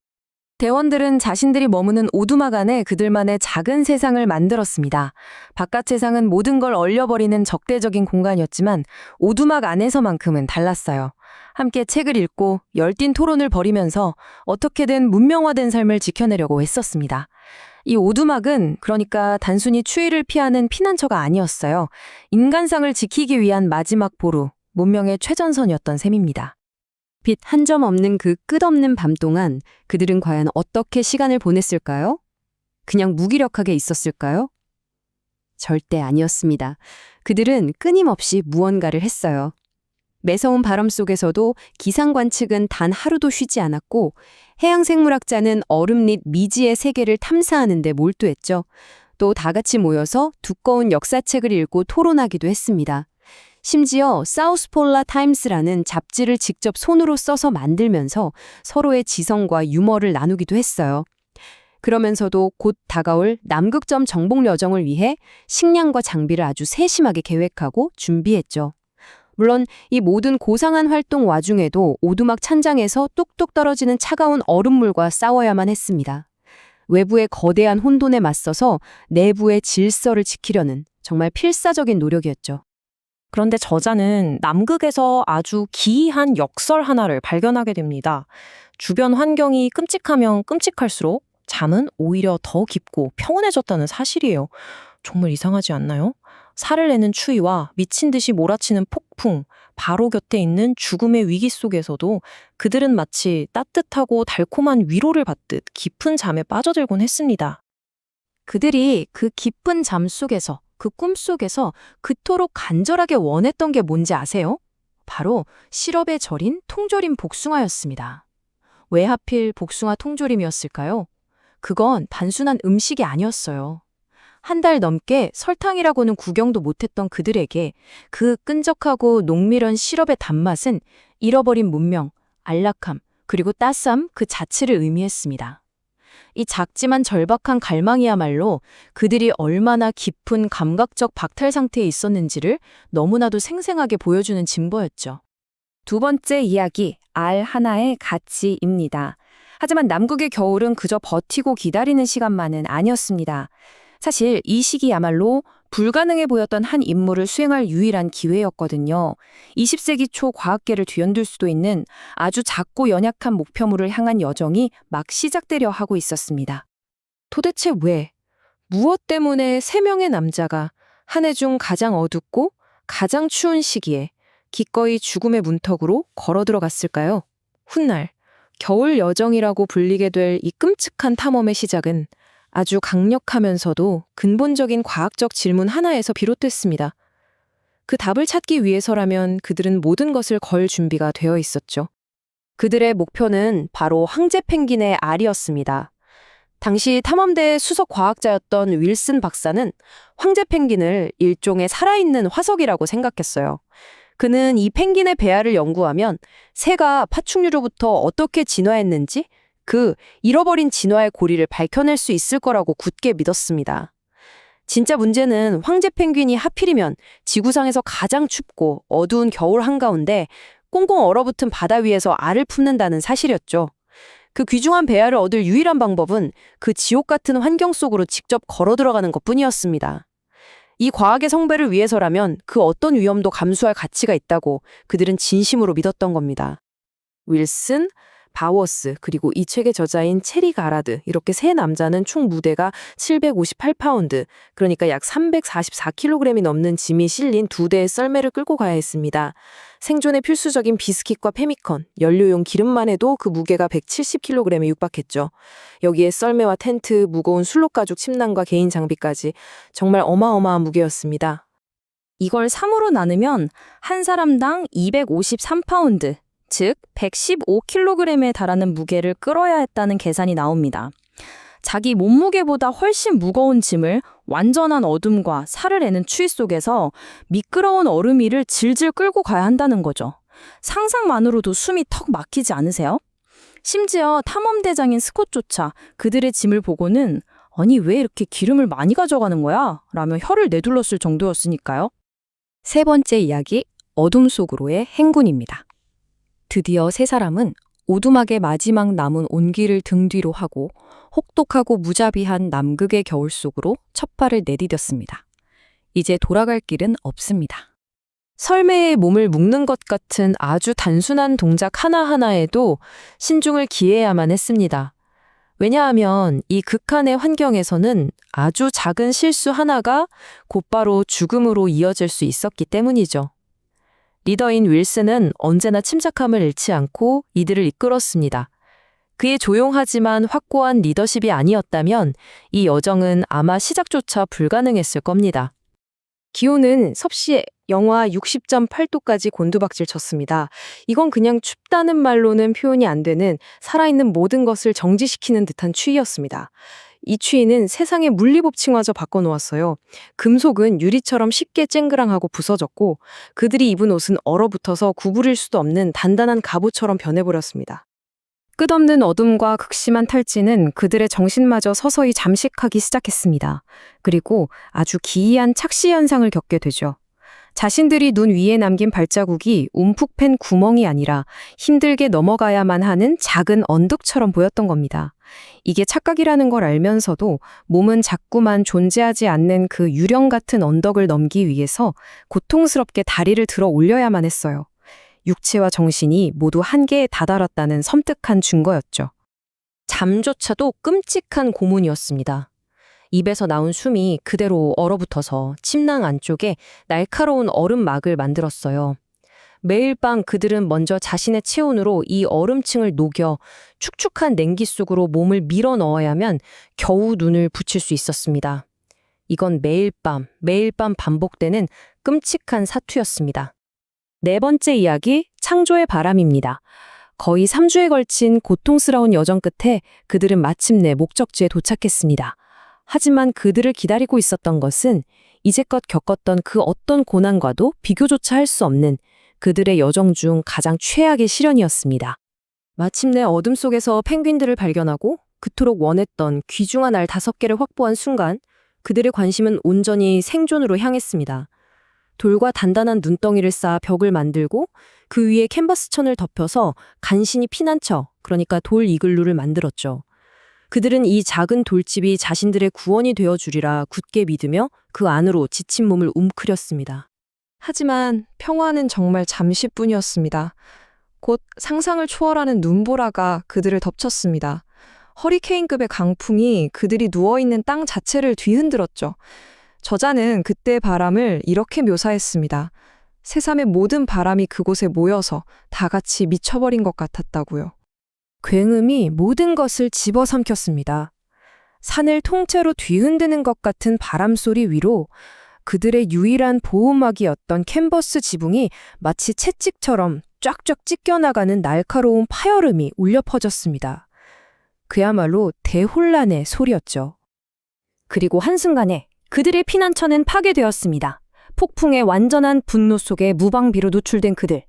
대원들은 자신들이 머무는 오두막 안에 그들만의 작은 세상을 만들었습니다. 바깥 세상은 모든 걸 얼려버리는 적대적인 공간이었지만 오두막 안에서만큼은 달랐어요. 함께 책을 읽고 열띤 토론을 벌이면서 어떻게든 문명화된 삶을 지켜내려고 했었습니다. 이 오두막은 그러니까 단순히 추위를 피하는 피난처가 아니었어요. 인간상을 지키기 위한 마지막 보루, 문명의 최전선이었던 셈입니다. 빛 한 점 없는 그 끝없는 밤 동안 그들은 과연 어떻게 시간을 보냈을까요? 그냥 무기력하게 있었을까요? 절대 아니었습니다. 그들은 끊임없이 무언가를 했어요. 매서운 바람 속에서도 기상 관측은 단 하루도 쉬지 않았고 해양생물학자는 얼음 및 미지의 세계를 탐사하는 데 몰두했죠. 또 다 같이 모여서 두꺼운 역사책을 읽고 토론하기도 했습니다. 심지어 사우스폴라 타임스라는 잡지를 직접 손으로 써서 만들면서 서로의 지성과 유머를 나누기도 했어요. 그러면서도 곧 다가올 남극점 정복 여정을 위해 식량과 장비를 아주 세심하게 계획하고 준비했죠. 물론 이 모든 고상한 활동 와중에도 오두막 찬장에서 뚝뚝 떨어지는 차가운 얼음물과 싸워야만 했습니다. 외부의 거대한 혼돈에 맞서서 내부의 질서를 지키려는 정말 필사적인 노력이었죠. 그런데 저자는 남극에서 아주 기이한 역설 하나를 발견하게 됩니다. 주변 환경이 끔찍하면 끔찍할수록 잠은 오히려 더 깊고 평온해졌다는 사실이에요. 정말 이상하지 않나요? 살을 내는 추위와 미친 듯이 몰아치는 폭풍, 바로 곁에 있는 죽음의 위기 속에서도 그들은 마치 따뜻하고 달콤한 위로를 받듯 깊은 잠에 빠져들곤 했습니다. 그들이 그 깊은 잠 속에서 그 꿈속에서 그토록 간절하게 원했던 게 뭔지 아세요? 바로 시럽에 절인 통조림 복숭아였습니다. 왜 하필 복숭아 통조림이었을까요? 그건 단순한 음식이 아니었어요. 한 달 넘게 설탕이라고는 구경도 못했던 그들에게 그 끈적하고 농밀한 시럽의 단맛은 잃어버린 문명, 안락함, 그리고 따스함 그 자체를 의미했습니다. 이 작지만 절박한 갈망이야말로 그들이 얼마나 깊은 감각적 박탈 상태에 있었는지를 너무나도 생생하게 보여주는 증거였죠. 두 번째 이야기, 알 하나의 가치입니다. 하지만 남극의 겨울은 그저 버티고 기다리는 시간만은 아니었습니다. 사실 이 시기야말로 불가능해 보였던 한 임무를 수행할 유일한 기회였거든요. 20세기 초 과학계를 뒤흔들 수도 있는 아주 작고 연약한 목표물을 향한 여정이 막 시작되려 하고 있었습니다. 도대체 왜? 무엇 때문에 3명의 남자가 한 해 중 가장 어둡고 가장 추운 시기에 기꺼이 죽음의 문턱으로 걸어 들어갔을까요? 훗날 겨울 여정이라고 불리게 될 이 끔찍한 탐험의 시작은 아주 강력하면서도 근본적인 과학적 질문 하나에서 비롯됐습니다. 그 답을 찾기 위해서라면 그들은 모든 것을 걸 준비가 되어 있었죠. 그들의 목표는 바로 황제 펭귄의 알이었습니다. 당시 탐험대 수석 과학자였던 윌슨 박사는 황제 펭귄을 일종의 살아있는 화석이라고 생각했어요. 그는 이 펭귄의 배알을 연구하면 새가 파충류로부터 어떻게 진화했는지 그 잃어버린 진화의 고리를 밝혀낼 수 있을 거라고 굳게 믿었습니다. 진짜 문제는 황제 펭귄이 하필이면 지구상에서 가장 춥고 어두운 겨울 한가운데 꽁꽁 얼어붙은 바다 위에서 알을 품는다는 사실이었죠. 그 귀중한 배알을 얻을 유일한 방법은 그 지옥 같은 환경 속으로 직접 걸어 들어가는 것뿐이었습니다. 이 과학의 성배를 위해서라면 그 어떤 위험도 감수할 가치가 있다고 그들은 진심으로 믿었던 겁니다. 윌슨, 바워스, 그리고 이 책의 저자인 체리 가라드, 이렇게 세 남자는 총 무게가 758파운드, 그러니까 약 344kg이 넘는 짐이 실린 2대의 썰매를 끌고 가야 했습니다. 생존에 필수적인 비스킷과 페미컨, 연료용 기름만 해도 그 무게가 170kg에 육박했죠. 여기에 썰매와 텐트, 무거운 술록가죽 침낭과 개인 장비까지 정말 어마어마한 무게였습니다. 이걸 3으로 나누면 한 사람당 253파운드, 즉 115kg에 달하는 무게를 끌어야 했다는 계산이 나옵니다. 자기 몸무게보다 훨씬 무거운 짐을 완전한 어둠과 살을 애는 추위 속에서 미끄러운 얼음 위를 질질 끌고 가야 한다는 거죠. 상상만으로도 숨이 턱 막히지 않으세요? 심지어 탐험대장인 스콧조차 그들의 짐을 보고는 아니 왜 이렇게 기름을 많이 가져가는 거야? 라며 혀를 내둘렀을 정도였으니까요. 세 번째 이야기, 어둠 속으로의 행군입니다. 드디어 세 사람은 오두막의 마지막 남은 온기를 등 뒤로 하고 혹독하고 무자비한 남극의 겨울 속으로 첫 발을 내디뎠습니다. 이제 돌아갈 길은 없습니다. 설매에 몸을 묶는 것 같은 아주 단순한 동작 하나하나에도 신중을 기해야만 했습니다. 왜냐하면 이 극한의 환경에서는 아주 작은 실수 하나가 곧바로 죽음으로 이어질 수 있었기 때문이죠. 리더인 윌슨은 언제나 침착함을 잃지 않고 이들을 이끌었습니다. 그의 조용하지만 확고한 리더십이 아니었다면 이 여정은 아마 시작조차 불가능했을 겁니다. 기온은 섭씨 영하 60.8도까지 곤두박질 쳤습니다. 이건 그냥 춥다는 말로는 표현이 안 되는 살아있는 모든 것을 정지시키는 듯한 추위였습니다. 이 추위는 세상의 물리법칙마저 바꿔놓았어요. 금속은 유리처럼 쉽게 쨍그랑하고 부서졌고 그들이 입은 옷은 얼어붙어서 구부릴 수도 없는 단단한 갑옷처럼 변해버렸습니다. 끝없는 어둠과 극심한 탈진은 그들의 정신마저 서서히 잠식하기 시작했습니다. 그리고 아주 기이한 착시 현상을 겪게 되죠. 자신들이 눈 위에 남긴 발자국이 움푹 팬 구멍이 아니라 힘들게 넘어가야만 하는 작은 언덕처럼 보였던 겁니다. 이게 착각이라는 걸 알면서도 몸은 자꾸만 존재하지 않는 그 유령 같은 언덕을 넘기 위해서 고통스럽게 다리를 들어 올려야만 했어요. 육체와 정신이 모두 한계에 다다랐다는 섬뜩한 증거였죠. 잠조차도 끔찍한 고문이었습니다. 입에서 나온 숨이 그대로 얼어붙어서 침낭 안쪽에 날카로운 얼음막을 만들었어요. 매일 밤 그들은 먼저 자신의 체온으로 이 얼음층을 녹여 축축한 냉기 속으로 몸을 밀어 넣어야만 겨우 눈을 붙일 수 있었습니다. 이건 매일 밤 반복되는 끔찍한 사투였습니다. 네 번째 이야기, 창조의 바람입니다. 거의 3주에 걸친 고통스러운 여정 끝에 그들은 마침내 목적지에 도착했습니다. 하지만 그들을 기다리고 있었던 것은 이제껏 겪었던 그 어떤 고난과도 비교조차 할 수 없는 그들의 여정 중 가장 최악의 시련이었습니다. 마침내 어둠 속에서 펭귄들을 발견하고 그토록 원했던 귀중한 알 5개를 확보한 순간 그들의 관심은 온전히 생존으로 향했습니다. 돌과 단단한 눈덩이를 쌓아 벽을 만들고 그 위에 캔버스천을 덮여서 간신히 피난처, 그러니까 돌 이글루를 만들었죠. 그들은 이 작은 돌집이 자신들의 구원이 되어주리라 굳게 믿으며 그 안으로 지친 몸을 움크렸습니다. 하지만 평화는 정말 잠시뿐이었습니다. 곧 상상을 초월하는 눈보라가 그들을 덮쳤습니다. 허리케인급의 강풍이 그들이 누워있는 땅 자체를 뒤흔들었죠. 저자는 그때의 바람을 이렇게 묘사했습니다. 세상의 모든 바람이 그곳에 모여서 다 같이 미쳐버린 것 같았다고요. 굉음이 모든 것을 집어삼켰습니다. 산을 통째로 뒤흔드는 것 같은 바람소리 위로 그들의 유일한 보호막이었던 캔버스 지붕이 마치 채찍처럼 쫙쫙 찢겨나가는 날카로운 파열음이 울려 퍼졌습니다. 그야말로 대혼란의 소리였죠. 그리고 한순간에 그들의 피난처는 파괴되었습니다. 폭풍의 완전한 분노 속에 무방비로 노출된 그들.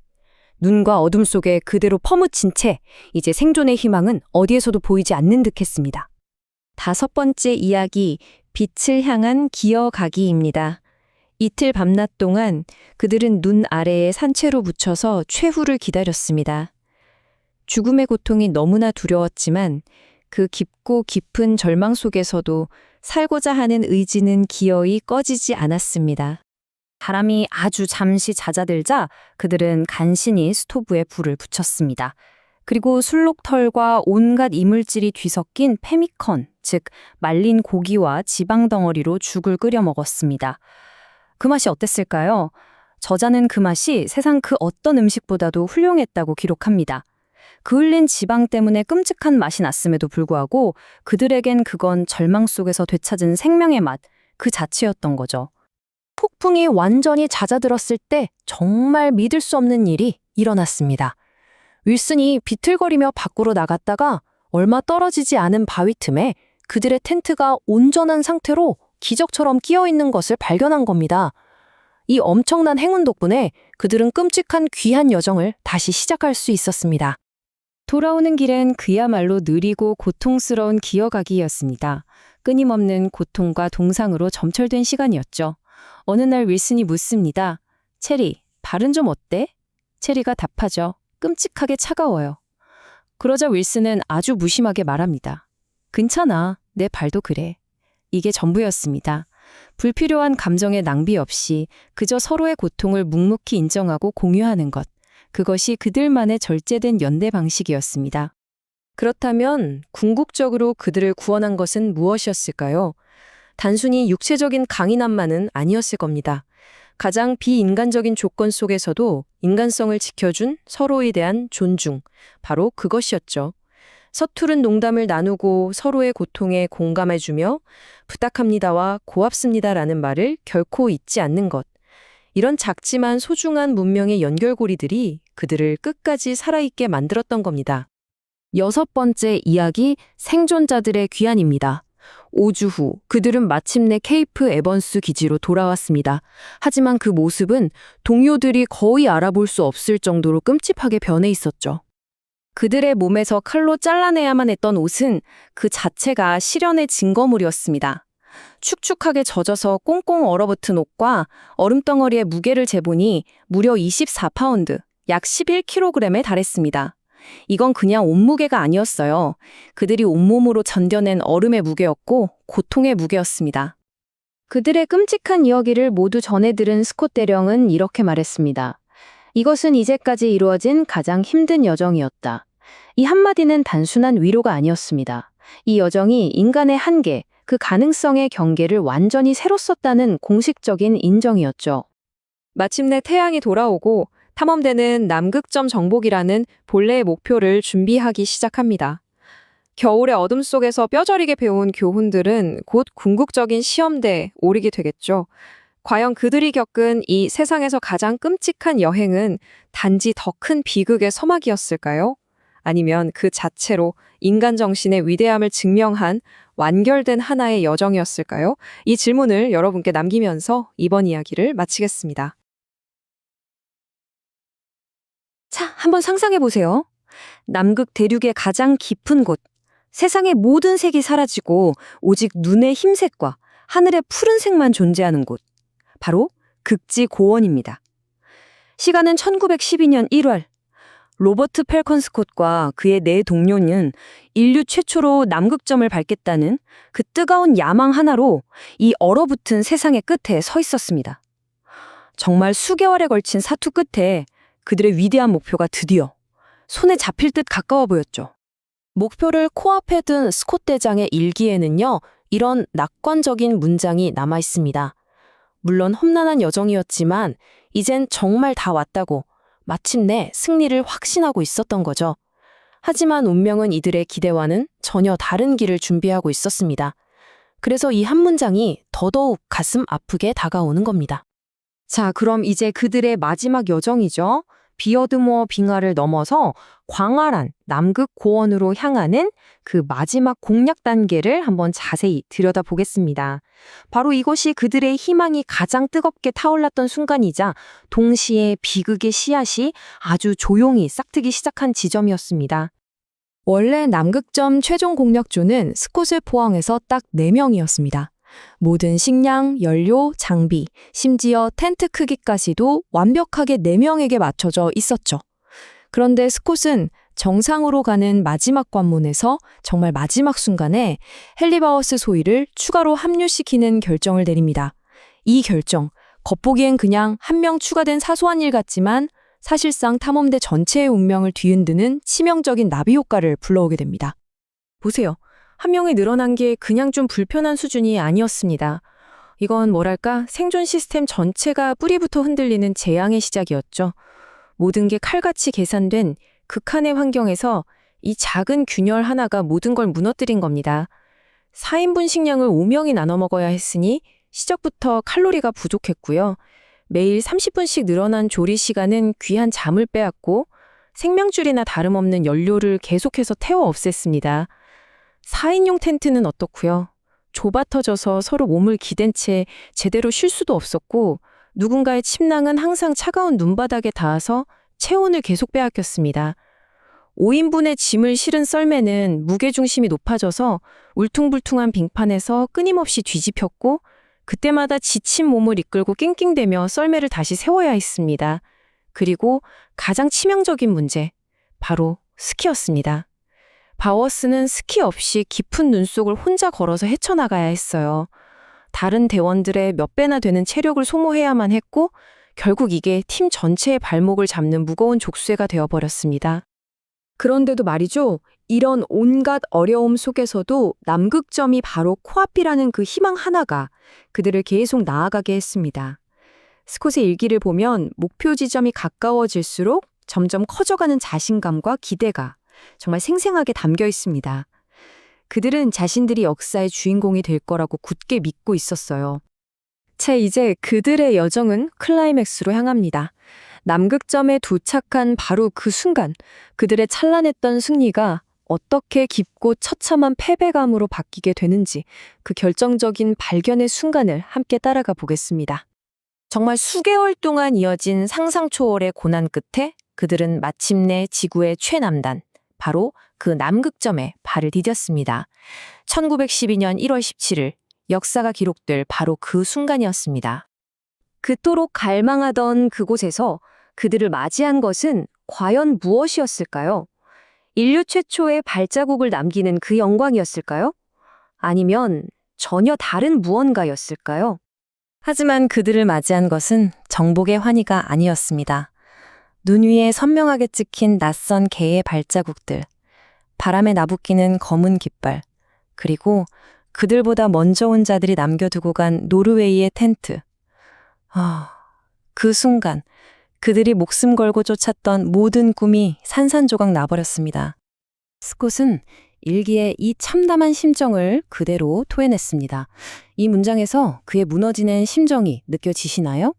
눈과 어둠 속에 그대로 퍼묻힌 채 이제 생존의 희망은 어디에서도 보이지 않는 듯했습니다. 5번째 이야기, 빛을 향한 기어가기입니다. 이틀 밤낮 동안 그들은 눈 아래에 산채로 묻혀서 최후를 기다렸습니다. 죽음의 고통이 너무나 두려웠지만 그 깊고 깊은 절망 속에서도 살고자 하는 의지는 기어이 꺼지지 않았습니다. 바람이 아주 잠시 잦아들자 그들은 간신히 스토브에 불을 붙였습니다. 그리고 술록털과 온갖 이물질이 뒤섞인 페미컨, 즉 말린 고기와 지방 덩어리로 죽을 끓여 먹었습니다. 그 맛이 어땠을까요? 저자는 그 맛이 세상 그 어떤 음식보다도 훌륭했다고 기록합니다. 그을린 지방 때문에 끔찍한 맛이 났음에도 불구하고 그들에겐 그건 절망 속에서 되찾은 생명의 맛, 그 자체였던 거죠. 폭풍이 완전히 잦아들었을 때 정말 믿을 수 없는 일이 일어났습니다. 윌슨이 비틀거리며 밖으로 나갔다가 얼마 떨어지지 않은 바위 틈에 그들의 텐트가 온전한 상태로 기적처럼 끼어 있는 것을 발견한 겁니다. 이 엄청난 행운 덕분에 그들은 끔찍한 귀한 여정을 다시 시작할 수 있었습니다. 돌아오는 길은 그야말로 느리고 고통스러운 기어가기였습니다. 끊임없는 고통과 동상으로 점철된 시간이었죠. 어느 날 윌슨이 묻습니다. 체리, 발은 좀 어때? 체리가 답하죠. 끔찍하게 차가워요. 그러자 윌슨은 아주 무심하게 말합니다. 괜찮아, 내 발도 그래. 이게 전부였습니다. 불필요한 감정의 낭비 없이 그저 서로의 고통을 묵묵히 인정하고 공유하는 것. 그것이 그들만의 절제된 연대 방식이었습니다. 그렇다면 궁극적으로 그들을 구원한 것은 무엇이었을까요? 단순히 육체적인 강인함만은 아니었을 겁니다. 가장 비인간적인 조건 속에서도 인간성을 지켜준 서로에 대한 존중, 바로 그것이었죠. 서투른 농담을 나누고 서로의 고통에 공감해주며 부탁합니다와 고맙습니다라는 말을 결코 잊지 않는 것. 이런 작지만 소중한 문명의 연결고리들이 그들을 끝까지 살아있게 만들었던 겁니다. 6번째 이야기, 생존자들의 귀환입니다. 5주 후 그들은 마침내 케이프 에번스 기지로 돌아왔습니다. 하지만 그 모습은 동료들이 거의 알아볼 수 없을 정도로 끔찍하게 변해 있었죠. 그들의 몸에서 칼로 잘라내야만 했던 옷은 그 자체가 실현의 증거물이었습니다. 축축하게 젖어서 꽁꽁 얼어붙은 옷과 얼음덩어리의 무게를 재보니 무려 24파운드, 약 11kg에 달했습니다. 이건 그냥 옷무게가 아니었어요. 그들이 온몸으로 견뎌낸 얼음의 무게였고 고통의 무게였습니다. 그들의 끔찍한 이야기를 모두 전해 들은 스콧 대령은 이렇게 말했습니다. 이것은 이제까지 이루어진 가장 힘든 여정이었다. 이 한마디는 단순한 위로가 아니었습니다. 이 여정이 인간의 한계, 그 가능성의 경계를 완전히 새로 썼다는 공식적인 인정이었죠. 마침내 태양이 돌아오고 탐험대는 남극점 정복이라는 본래의 목표를 준비하기 시작합니다. 겨울의 어둠 속에서 뼈저리게 배운 교훈들은 곧 궁극적인 시험대에 오르게 되겠죠. 과연 그들이 겪은 이 세상에서 가장 끔찍한 여행은 단지 더 큰 비극의 서막이었을까요? 아니면 그 자체로 인간 정신의 위대함을 증명한 완결된 하나의 여정이었을까요? 이 질문을 여러분께 남기면서 이번 이야기를 마치겠습니다. 자, 한번 상상해 보세요. 남극 대륙의 가장 깊은 곳, 세상의 모든 색이 사라지고 오직 눈의 흰색과 하늘의 푸른색만 존재하는 곳. 바로 극지 고원입니다. 시간은 1912년 1월. 로버트 펠컨 스콧과 그의 4동료는 인류 최초로 남극점을 밟겠다는 그 뜨거운 야망 하나로 이 얼어붙은 세상의 끝에 서 있었습니다. 정말 수개월에 걸친 사투 끝에 그들의 위대한 목표가 드디어 손에 잡힐 듯 가까워 보였죠. 목표를 코앞에 둔 스콧 대장의 일기에는요, 이런 낙관적인 문장이 남아 있습니다. 물론 험난한 여정이었지만 이젠 정말 다 왔다고 마침내 승리를 확신하고 있었던 거죠. 하지만 운명은 이들의 기대와는 전혀 다른 길을 준비하고 있었습니다. 그래서 이 한 문장이 더더욱 가슴 아프게 다가오는 겁니다. 자, 그럼 이제 그들의 마지막 여정이죠. 비어드모어 빙하를 넘어서 광활한 남극 고원으로 향하는 그 마지막 공략 단계를 한번 자세히 들여다보겠습니다. 바로 이것이 그들의 희망이 가장 뜨겁게 타올랐던 순간이자 동시에 비극의 씨앗이 아주 조용히 싹트기 시작한 지점이었습니다. 원래 남극점 최종 공략조는 스콧을 포함해서 딱 4명이었습니다. 모든 식량, 연료, 장비, 심지어 텐트 크기까지도 완벽하게 4명에게 맞춰져 있었죠. 그런데 스콧은 정상으로 가는 마지막 관문에서 정말 마지막 순간에 헬리바우스 소위를 추가로 합류시키는 결정을 내립니다. 이 결정, 겉보기엔 그냥 한 명 추가된 사소한 일 같지만 사실상 탐험대 전체의 운명을 뒤흔드는 치명적인 나비 효과를 불러오게 됩니다. 보세요. 한 명이 늘어난 게 그냥 좀 불편한 수준이 아니었습니다. 이건 뭐랄까 생존 시스템 전체가 뿌리부터 흔들리는 재앙의 시작이었죠. 모든 게 칼같이 계산된 극한의 환경에서 이 작은 균열 하나가 모든 걸 무너뜨린 겁니다. 4인분 식량을 5명이 나눠 먹어야 했으니 시작부터 칼로리가 부족했고요. 매일 30분씩 늘어난 조리 시간은 귀한 잠을 빼앗고 생명줄이나 다름없는 연료를 계속해서 태워 없앴습니다. 4인용 텐트는 어떻고요? 좁아 터져서 서로 몸을 기댄 채 제대로 쉴 수도 없었고 누군가의 침낭은 항상 차가운 눈바닥에 닿아서 체온을 계속 빼앗겼습니다. 5인분의 짐을 실은 썰매는 무게중심이 높아져서 울퉁불퉁한 빙판에서 끊임없이 뒤집혔고 그때마다 지친 몸을 이끌고 낑낑대며 썰매를 다시 세워야 했습니다. 그리고 가장 치명적인 문제, 바로 스키였습니다. 바워스는 스키 없이 깊은 눈 속을 혼자 걸어서 헤쳐나가야 했어요. 다른 대원들의 몇 배나 되는 체력을 소모해야만 했고 결국 이게 팀 전체의 발목을 잡는 무거운 족쇄가 되어버렸습니다. 그런데도 말이죠. 이런 온갖 어려움 속에서도 남극점이 바로 코앞이라는 그 희망 하나가 그들을 계속 나아가게 했습니다. 스콧의 일기를 보면 목표 지점이 가까워질수록 점점 커져가는 자신감과 기대가 정말 생생하게 담겨 있습니다. 그들은 자신들이 역사의 주인공이 될 거라고 굳게 믿고 있었어요. 채 이제 그들의 여정은 클라이맥스로 향합니다. 남극점에 도착한 바로 그 순간 그들의 찬란했던 승리가 어떻게 깊고 처참한 패배감으로 바뀌게 되는지 그 결정적인 발견의 순간을 함께 따라가 보겠습니다. 정말 수개월 동안 이어진 상상 초월의 고난 끝에 그들은 마침내 지구의 최남단, 바로 그 남극점에 발을 디뎠습니다. 1912년 1월 17일 역사가 기록될 바로 그 순간이었습니다. 그토록 갈망하던 그곳에서 그들을 맞이한 것은 과연 무엇이었을까요? 인류 최초의 발자국을 남기는 그 영광이었을까요? 아니면 전혀 다른 무언가였을까요? 하지만 그들을 맞이한 것은 정복의 환희가 아니었습니다. 눈 위에 선명하게 찍힌 낯선 개의 발자국들, 바람에 나부끼는 검은 깃발, 그리고 그들보다 먼저 온 자들이 남겨두고 간 노르웨이의 텐트. 그 순간 그들이 목숨 걸고 쫓았던 모든 꿈이 산산조각 나버렸습니다. 스콧은 일기에 이 참담한 심정을 그대로 토해냈습니다. 이 문장에서 그의 무너지는 심정이 느껴지시나요?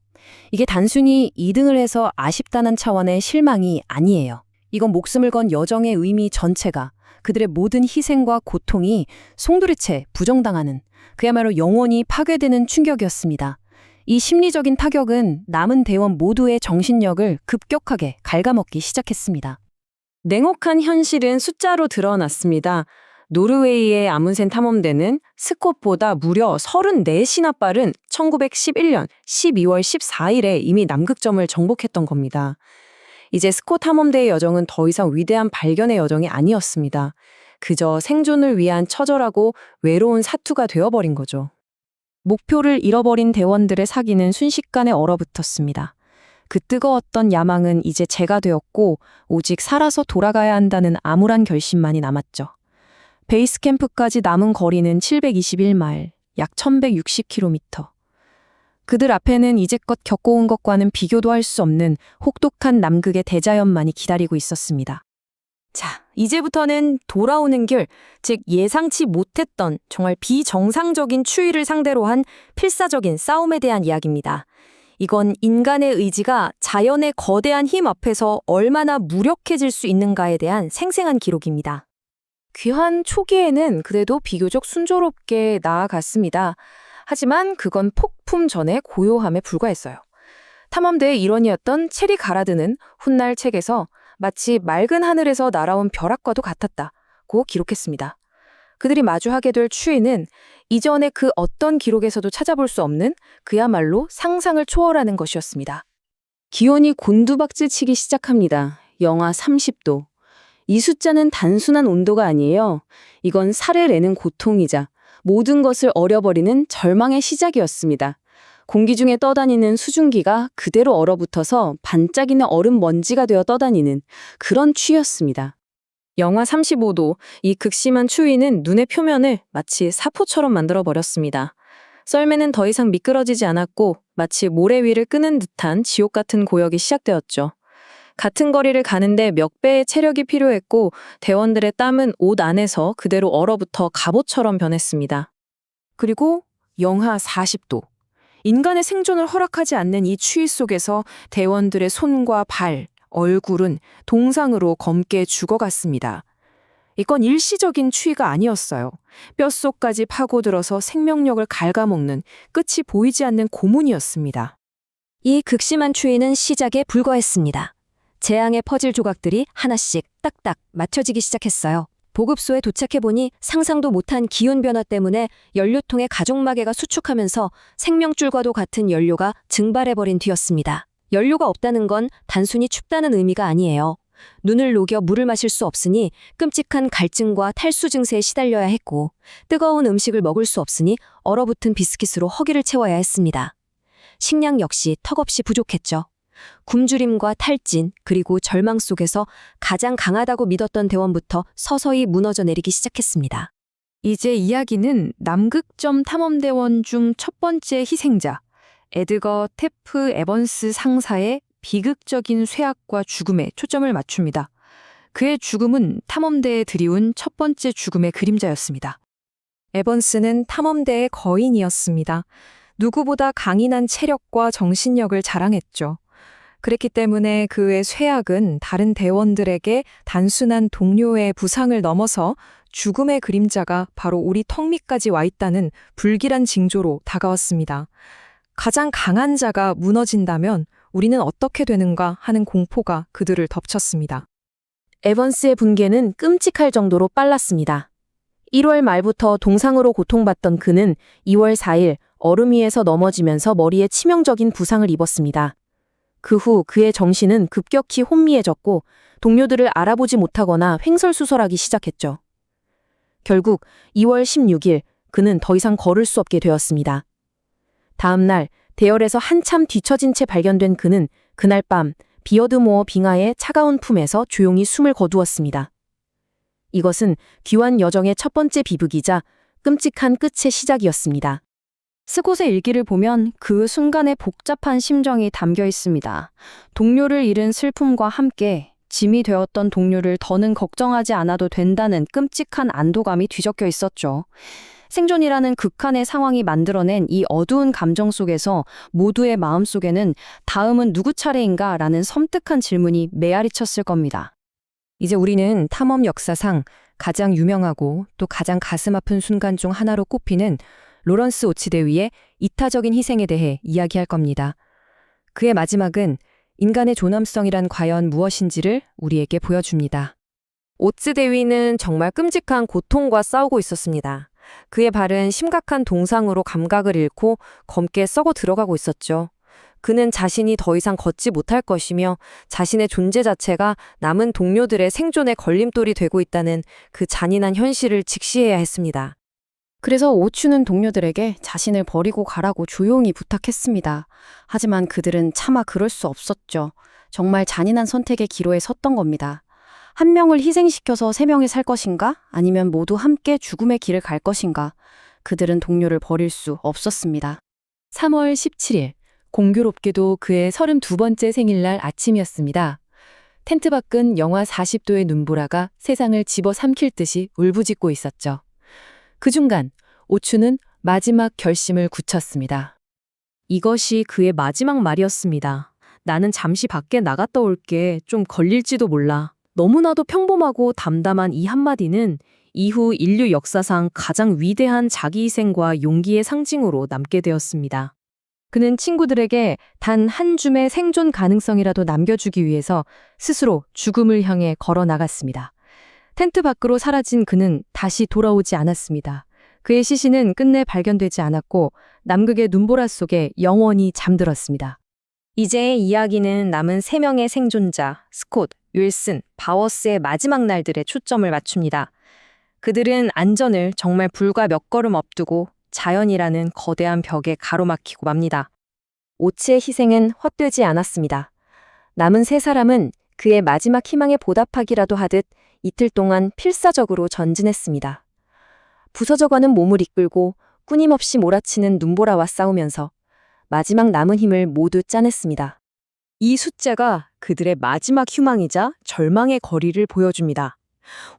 이게 단순히 2등을 해서 아쉽다는 차원의 실망이 아니에요. 이건 목숨을 건 여정의 의미 전체가 그들의 모든 희생과 고통이 송두리째 부정당하는 그야말로 영원히 파괴되는 충격이었습니다. 이 심리적인 타격은 남은 대원 모두의 정신력을 급격하게 갉아먹기 시작했습니다. 냉혹한 현실은 숫자로 드러났습니다. 노르웨이의 아문센 탐험대는 스콧보다 무려 34시나 빠른 1911년 12월 14일에 이미 남극점을 정복했던 겁니다. 이제 스콧 탐험대의 여정은 더 이상 위대한 발견의 여정이 아니었습니다. 그저 생존을 위한 처절하고 외로운 사투가 되어버린 거죠. 목표를 잃어버린 대원들의 사기는 순식간에 얼어붙었습니다. 그 뜨거웠던 야망은 이제 재가 되었고 오직 살아서 돌아가야 한다는 암울한 결심만이 남았죠. 베이스 캠프까지 남은 거리는 721마일, 약 1160km. 그들 앞에는 이제껏 겪어온 것과는 비교도 할 수 없는 혹독한 남극의 대자연만이 기다리고 있었습니다. 자, 이제부터는 돌아오는 길, 즉 예상치 못했던 정말 비정상적인 추위를 상대로 한 필사적인 싸움에 대한 이야기입니다. 이건 인간의 의지가 자연의 거대한 힘 앞에서 얼마나 무력해질 수 있는가에 대한 생생한 기록입니다. 귀환 초기에는 그래도 비교적 순조롭게 나아갔습니다. 하지만 그건 폭풍 전의 고요함에 불과했어요. 탐험대의 일원이었던 체리 가라드는 훗날 책에서 마치 맑은 하늘에서 날아온 벼락과도 같았다고 기록했습니다. 그들이 마주하게 될 추위는 이전의 그 어떤 기록에서도 찾아볼 수 없는 그야말로 상상을 초월하는 것이었습니다. 기온이 곤두박질치기 시작합니다. 영하 30도. 이 숫자는 단순한 온도가 아니에요. 이건 살을 내는 고통이자 모든 것을 얼어버리는 절망의 시작이었습니다. 공기 중에 떠다니는 수증기가 그대로 얼어붙어서 반짝이는 얼음 먼지가 되어 떠다니는 그런 추위였습니다. 영하 35도, 이 극심한 추위는 눈의 표면을 마치 사포처럼 만들어버렸습니다. 썰매는 더 이상 미끄러지지 않았고 마치 모래 위를 끄는 듯한 지옥 같은 고역이 시작되었죠. 같은 거리를 가는데 몇 배의 체력이 필요했고 대원들의 땀은 옷 안에서 그대로 얼어붙어 갑옷처럼 변했습니다. 그리고 영하 40도. 인간의 생존을 허락하지 않는 이 추위 속에서 대원들의 손과 발, 얼굴은 동상으로 검게 죽어갔습니다. 이건 일시적인 추위가 아니었어요. 뼛속까지 파고들어서 생명력을 갉아먹는 끝이 보이지 않는 고문이었습니다. 이 극심한 추위는 시작에 불과했습니다. 재앙의 퍼즐 조각들이 하나씩 딱딱 맞춰지기 시작했어요. 보급소에 도착해보니 상상도 못한 기온 변화 때문에 연료통의 가족마개가 수축하면서 생명줄과도 같은 연료가 증발해버린 뒤였습니다. 연료가 없다는 건 단순히 춥다는 의미가 아니에요. 눈을 녹여 물을 마실 수 없으니 끔찍한 갈증과 탈수 증세에 시달려야 했고, 뜨거운 음식을 먹을 수 없으니 얼어붙은 비스킷으로 허기를 채워야 했습니다. 식량 역시 턱없이 부족했죠. 굶주림과 탈진, 그리고 절망 속에서 가장 강하다고 믿었던 대원부터 서서히 무너져 내리기 시작했습니다. 이제 이야기는 남극점 탐험대원 중 첫 번째 희생자, 에드거 테프 에번스 상사의 비극적인 쇠약과 죽음에 초점을 맞춥니다. 그의 죽음은 탐험대에 들이운 첫 번째 죽음의 그림자였습니다. 에번스는 탐험대의 거인이었습니다. 누구보다 강인한 체력과 정신력을 자랑했죠. 그랬기 때문에 그의 쇠약은 다른 대원들에게 단순한 동료의 부상을 넘어서 죽음의 그림자가 바로 우리 턱 밑까지 와 있다는 불길한 징조로 다가왔습니다. 가장 강한 자가 무너진다면 우리는 어떻게 되는가 하는 공포가 그들을 덮쳤습니다. 에번스의 붕괴는 끔찍할 정도로 빨랐습니다. 1월 말부터 동상으로 고통받던 그는 2월 4일 얼음 위에서 넘어지면서 머리에 치명적인 부상을 입었습니다. 그 후 그의 정신은 급격히 혼미해졌고 동료들을 알아보지 못하거나 횡설수설하기 시작했죠. 결국 2월 16일 그는 더 이상 걸을 수 없게 되었습니다. 다음 날 대열에서 한참 뒤처진 채 발견된 그는 그날 밤 비어드모어 빙하의 차가운 품에서 조용히 숨을 거두었습니다. 이것은 귀환 여정의 첫 번째 비극이자 끔찍한 끝의 시작이었습니다. 스콧의 일기를 보면 그 순간의 복잡한 심정이 담겨 있습니다. 동료를 잃은 슬픔과 함께 짐이 되었던 동료를 더는 걱정하지 않아도 된다는 끔찍한 안도감이 뒤섞여 있었죠. 생존이라는 극한의 상황이 만들어낸 이 어두운 감정 속에서 모두의 마음속에는 다음은 누구 차례인가 라는 섬뜩한 질문이 메아리 쳤을 겁니다. 이제 우리는 탐험 역사상 가장 유명하고 또 가장 가슴 아픈 순간 중 하나로 꼽히는 로런스 오츠 대위의 이타적인 희생에 대해 이야기할 겁니다. 그의 마지막은 인간의 존엄성이란 과연 무엇인지를 우리에게 보여줍니다. 오츠 대위는 정말 끔찍한 고통과 싸우고 있었습니다. 그의 발은 심각한 동상으로 감각을 잃고 검게 썩어 들어가고 있었죠. 그는 자신이 더 이상 걷지 못할 것이며 자신의 존재 자체가 남은 동료들의 생존의 걸림돌이 되고 있다는 그 잔인한 현실을 직시해야 했습니다. 그래서 오추는 동료들에게 자신을 버리고 가라고 조용히 부탁했습니다. 하지만 그들은 차마 그럴 수 없었죠. 정말 잔인한 선택의 기로에 섰던 겁니다. 한 명을 희생시켜서 3명이 살 것인가? 아니면 모두 함께 죽음의 길을 갈 것인가? 그들은 동료를 버릴 수 없었습니다. 3월 17일, 공교롭게도 그의 32번째 생일날 아침이었습니다. 텐트 밖은 영하 40도의 눈보라가 세상을 집어삼킬 듯이 울부짖고 있었죠. 그 중간 오추는 마지막 결심을 굳혔습니다. 이것이 그의 마지막 말이었습니다. 나는 잠시 밖에 나갔다 올게. 좀 걸릴지도 몰라. 너무나도 평범하고 담담한 이 한마디는 이후 인류 역사상 가장 위대한 자기희생과 용기의 상징으로 남게 되었습니다. 그는 친구들에게 단 한 줌의 생존 가능성이라도 남겨주기 위해서 스스로 죽음을 향해 걸어 나갔습니다. 텐트 밖으로 사라진 그는 다시 돌아오지 않았습니다. 그의 시신은 끝내 발견되지 않았고 남극의 눈보라 속에 영원히 잠들었습니다. 이제의 이야기는 남은 3명의 생존자 스콧, 윌슨, 바워스의 마지막 날들에 초점을 맞춥니다. 그들은 안전을 정말 불과 몇 걸음 앞두고 자연이라는 거대한 벽에 가로막히고 맙니다. 오츠의 희생은 헛되지 않았습니다. 남은 3사람은 그의 마지막 희망에 보답하기라도 하듯 이틀 동안 필사적으로 전진했습니다. 부서져가는 몸을 이끌고 끊임없이 몰아치는 눈보라와 싸우면서 마지막 남은 힘을 모두 짜냈습니다. 이 숫자가 그들의 마지막 휴망이자 절망의 거리를 보여줍니다.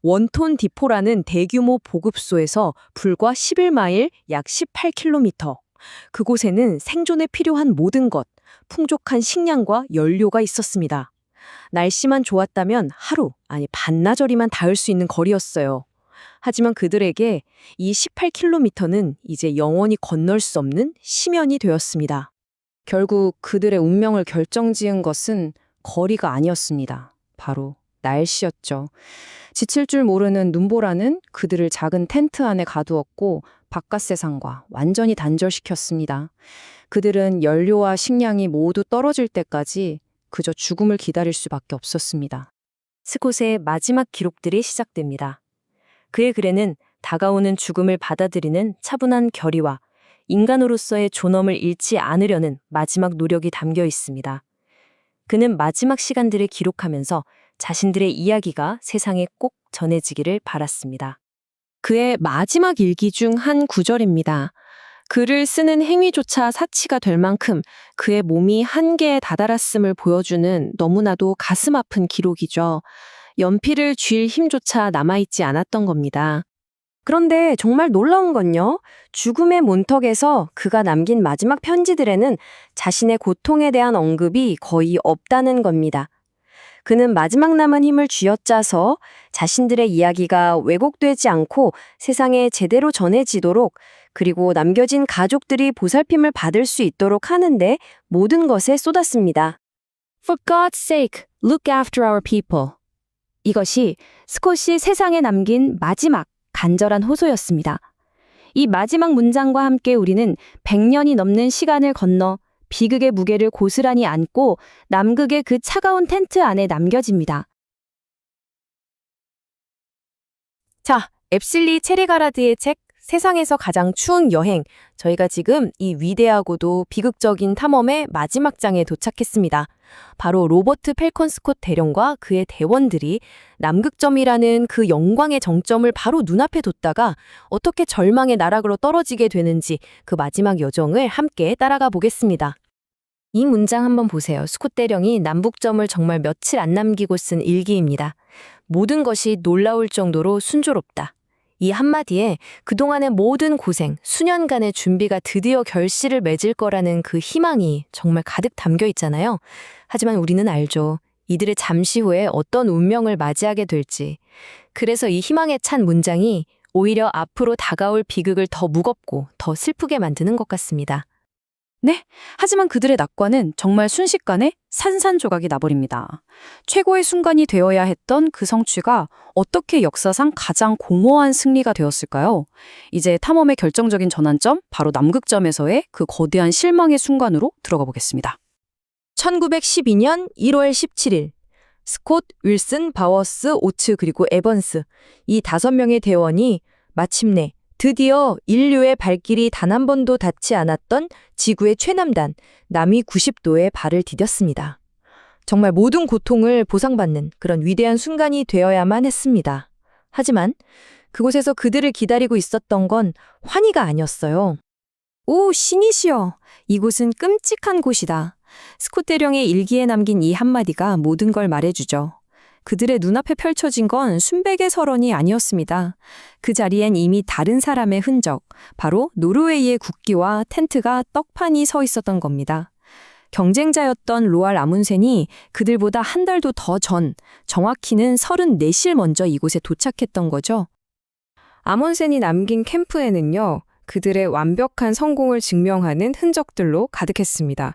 원톤 디포라는 대규모 보급소에서 불과 11마일 약 18km. 그곳에는 생존에 필요한 모든 것, 풍족한 식량과 연료가 있었습니다. 날씨만 좋았다면 하루, 아니 반나절이면 닿을 수 있는 거리였어요. 하지만 그들에게 이 18km는 이제 영원히 건널 수 없는 심연이 되었습니다. 결국 그들의 운명을 결정지은 것은 거리가 아니었습니다. 바로 날씨였죠. 지칠 줄 모르는 눈보라는 그들을 작은 텐트 안에 가두었고 바깥 세상과 완전히 단절시켰습니다. 그들은 연료와 식량이 모두 떨어질 때까지 그저 죽음을 기다릴 수밖에 없었습니다. 스콧의 마지막 기록들이 시작됩니다. 그의 글에는 다가오는 죽음을 받아들이는 차분한 결의와 인간으로서의 존엄을 잃지 않으려는 마지막 노력이 담겨 있습니다. 그는 마지막 시간들을 기록하면서 자신들의 이야기가 세상에 꼭 전해지기를 바랐습니다. 그의 마지막 일기 중 한 구절입니다. 글을 쓰는 행위조차 사치가 될 만큼 그의 몸이 한계에 다다랐음을 보여주는 너무나도 가슴 아픈 기록이죠. 연필을 쥘 힘조차 남아있지 않았던 겁니다. 그런데 정말 놀라운 건요. 죽음의 문턱에서 그가 남긴 마지막 편지들에는 자신의 고통에 대한 언급이 거의 없다는 겁니다. 그는 마지막 남은 힘을 쥐어짜서 자신들의 이야기가 왜곡되지 않고 세상에 제대로 전해지도록 그리고 남겨진 가족들이 보살핌을 받을 수 있도록 하는데 모든 것에 쏟았습니다. For God's sake, look after our people. 이것이 스콧이 세상에 남긴 마지막 간절한 호소였습니다. 이 마지막 문장과 함께 우리는 100년이 넘는 시간을 건너 비극의 무게를 고스란히 안고 남극의 그 차가운 텐트 안에 남겨집니다. 자, 앱실리 체리가라드의 책 세상에서 가장 추운 여행. 저희가 지금 이 위대하고도 비극적인 탐험의 마지막 장에 도착했습니다. 바로 로버트 펠컨 스콧 대령과 그의 대원들이 남극점이라는 그 영광의 정점을 바로 눈앞에 뒀다가 어떻게 절망의 나락으로 떨어지게 되는지 그 마지막 여정을 함께 따라가 보겠습니다. 이 문장 한번 보세요. 스콧 대령이 남북점을 정말 며칠 안 남기고 쓴 일기입니다. 모든 것이 놀라울 정도로 순조롭다. 이 한마디에 그동안의 모든 고생, 수년간의 준비가 드디어 결실을 맺을 거라는 그 희망이 정말 가득 담겨 있잖아요. 하지만 우리는 알죠. 이들의 잠시 후에 어떤 운명을 맞이하게 될지. 그래서 이 희망에 찬 문장이 오히려 앞으로 다가올 비극을 더 무겁고 더 슬프게 만드는 것 같습니다. 네, 하지만 그들의 낙관은 정말 순식간에 산산조각이 나버립니다. 최고의 순간이 되어야 했던 그 성취가 어떻게 역사상 가장 공허한 승리가 되었을까요? 이제 탐험의 결정적인 전환점, 바로 남극점에서의 그 거대한 실망의 순간으로 들어가 보겠습니다. 1912년 1월 17일, 스콧, 윌슨, 바워스, 오츠 그리고 에번스, 이 5명의 대원이 마침내 드디어 인류의 발길이 단 한 번도 닿지 않았던 지구의 최남단, 남위 90도에 발을 디뎠습니다. 정말 모든 고통을 보상받는 그런 위대한 순간이 되어야만 했습니다. 하지만 그곳에서 그들을 기다리고 있었던 건 환희가 아니었어요. 오, 신이시여! 이곳은 끔찍한 곳이다. 스콧 대령의 일기에 남긴 이 한마디가 모든 걸 말해주죠. 그들의 눈앞에 펼쳐진 건 순백의 설원이 아니었습니다. 그 자리엔 이미 다른 사람의 흔적, 바로 노르웨이의 국기와 텐트가 떡하니 서 있었던 겁니다. 경쟁자였던 로알 아문센이 그들보다 한 달도 더 전, 정확히는 34실 먼저 이곳에 도착했던 거죠. 아문센이 남긴 캠프에는요, 그들의 완벽한 성공을 증명하는 흔적들로 가득했습니다.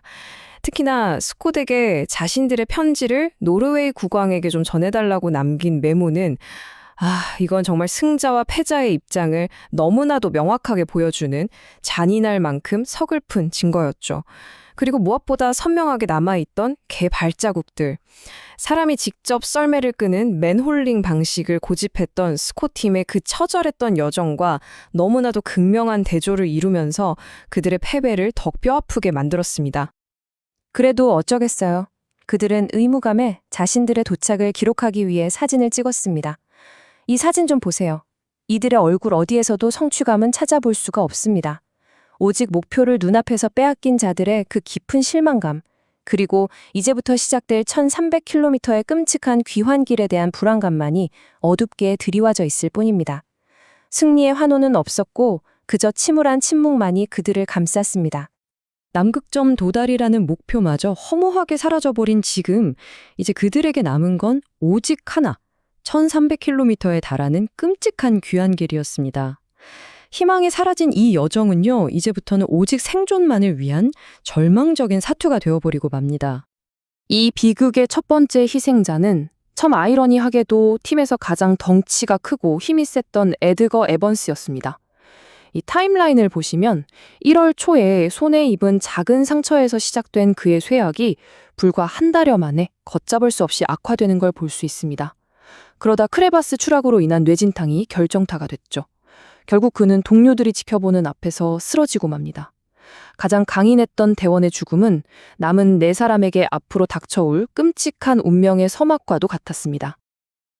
특히나 스콧에게 자신들의 편지를 노르웨이 국왕에게 좀 전해달라고 남긴 메모는 이건 정말 승자와 패자의 입장을 너무나도 명확하게 보여주는 잔인할 만큼 서글픈 증거였죠. 그리고 무엇보다 선명하게 남아있던 개 발자국들. 사람이 직접 썰매를 끄는 맨홀링 방식을 고집했던 스콧 팀의 그 처절했던 여정과 너무나도 극명한 대조를 이루면서 그들의 패배를 더 뼈아프게 만들었습니다. 그래도 어쩌겠어요. 그들은 의무감에 자신들의 도착을 기록하기 위해 사진을 찍었습니다. 이 사진 좀 보세요. 이들의 얼굴 어디에서도 성취감은 찾아볼 수가 없습니다. 오직 목표를 눈앞에서 빼앗긴 자들의 그 깊은 실망감, 그리고 이제부터 시작될 1300km의 끔찍한 귀환길에 대한 불안감만이 어둡게 드리워져 있을 뿐입니다. 승리의 환호는 없었고 그저 침울한 침묵만이 그들을 감쌌습니다. 남극점 도달이라는 목표마저 허무하게 사라져버린 지금, 이제 그들에게 남은 건 오직 하나, 1300km에 달하는 끔찍한 귀환길이었습니다. 희망이 사라진 이 여정은요, 이제부터는 오직 생존만을 위한 절망적인 사투가 되어버리고 맙니다. 이 비극의 첫 번째 희생자는 참 아이러니하게도 팀에서 가장 덩치가 크고 힘이 셌던 에드거 에번스였습니다. 이 타임라인을 보시면 1월 초에 손에 입은 작은 상처에서 시작된 그의 쇠약이 불과 한 달여 만에 걷잡을 수 없이 악화되는 걸 볼 수 있습니다. 그러다 크레바스 추락으로 인한 뇌진탕이 결정타가 됐죠. 결국 그는 동료들이 지켜보는 앞에서 쓰러지고 맙니다. 가장 강인했던 대원의 죽음은 남은 4사람에게 앞으로 닥쳐올 끔찍한 운명의 서막과도 같았습니다.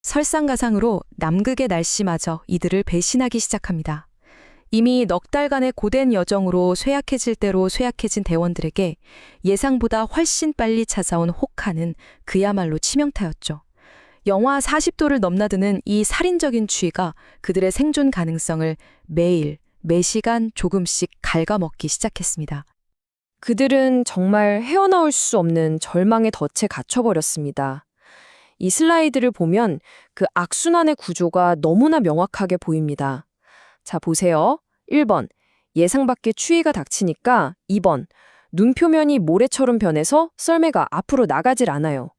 설상가상으로 남극의 날씨마저 이들을 배신하기 시작합니다. 이미 넉 달간의 고된 여정으로 쇠약해질 대로 쇠약해진 대원들에게 예상보다 훨씬 빨리 찾아온 혹한은 그야말로 치명타였죠. 영하 40도를 넘나드는 이 살인적인 추위가 그들의 생존 가능성을 매일, 매시간 조금씩 갉아먹기 시작했습니다. 그들은 정말 헤어나올 수 없는 절망의 덫에 갇혀버렸습니다. 이 슬라이드를 보면 그 악순환의 구조가 너무나 명확하게 보입니다. 자, 보세요. 1번, 예상 밖의 추위가 닥치니까 2번, 눈 표면이 모래처럼 변해서 썰매가 앞으로 나가질 않아요.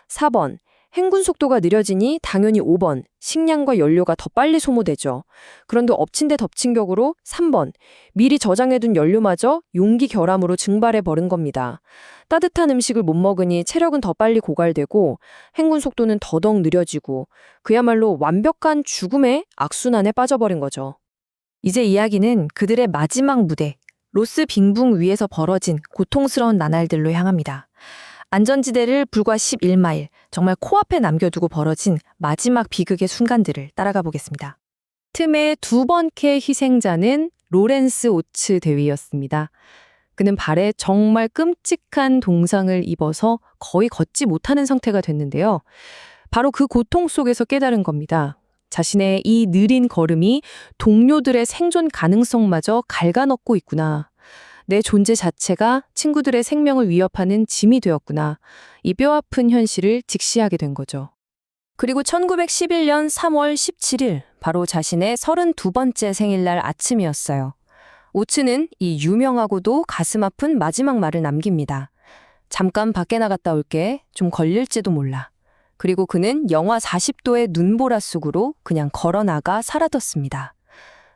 4번, 행군 속도가 느려지니 당연히 5번, 식량과 연료가 더 빨리 소모되죠. 그런데 엎친 데 덮친 격으로 3번, 미리 저장해둔 연료마저 용기 결함으로 증발해 버린 겁니다. 따뜻한 음식을 못 먹으니 체력은 더 빨리 고갈되고 행군 속도는 더더욱 느려지고 그야말로 완벽한 죽음의 악순환에 빠져버린 거죠. 이제 이야기는 그들의 마지막 무대, 로스 빙붕 위에서 벌어진 고통스러운 나날들로 향합니다. 안전지대를 불과 11마일, 정말 코앞에 남겨두고 벌어진 마지막 비극의 순간들을 따라가 보겠습니다. 틈의 두 번째 희생자는 로렌스 오츠 대위였습니다. 그는 발에 정말 끔찍한 동상을 입어서 거의 걷지 못하는 상태가 됐는데요. 바로 그 고통 속에서 깨달은 겁니다. 자신의 이 느린 걸음이 동료들의 생존 가능성마저 갉아먹고 있구나. 내 존재 자체가 친구들의 생명을 위협하는 짐이 되었구나. 이 뼈아픈 현실을 직시하게 된 거죠. 그리고 1911년 3월 17일, 바로 자신의 32번째 생일날 아침이었어요. 오츠는 이 유명하고도 가슴 아픈 마지막 말을 남깁니다. 잠깐 밖에 나갔다 올게. 좀 걸릴지도 몰라. 그리고 그는 영하 40도의 눈보라 속으로 그냥 걸어나가 사라졌습니다.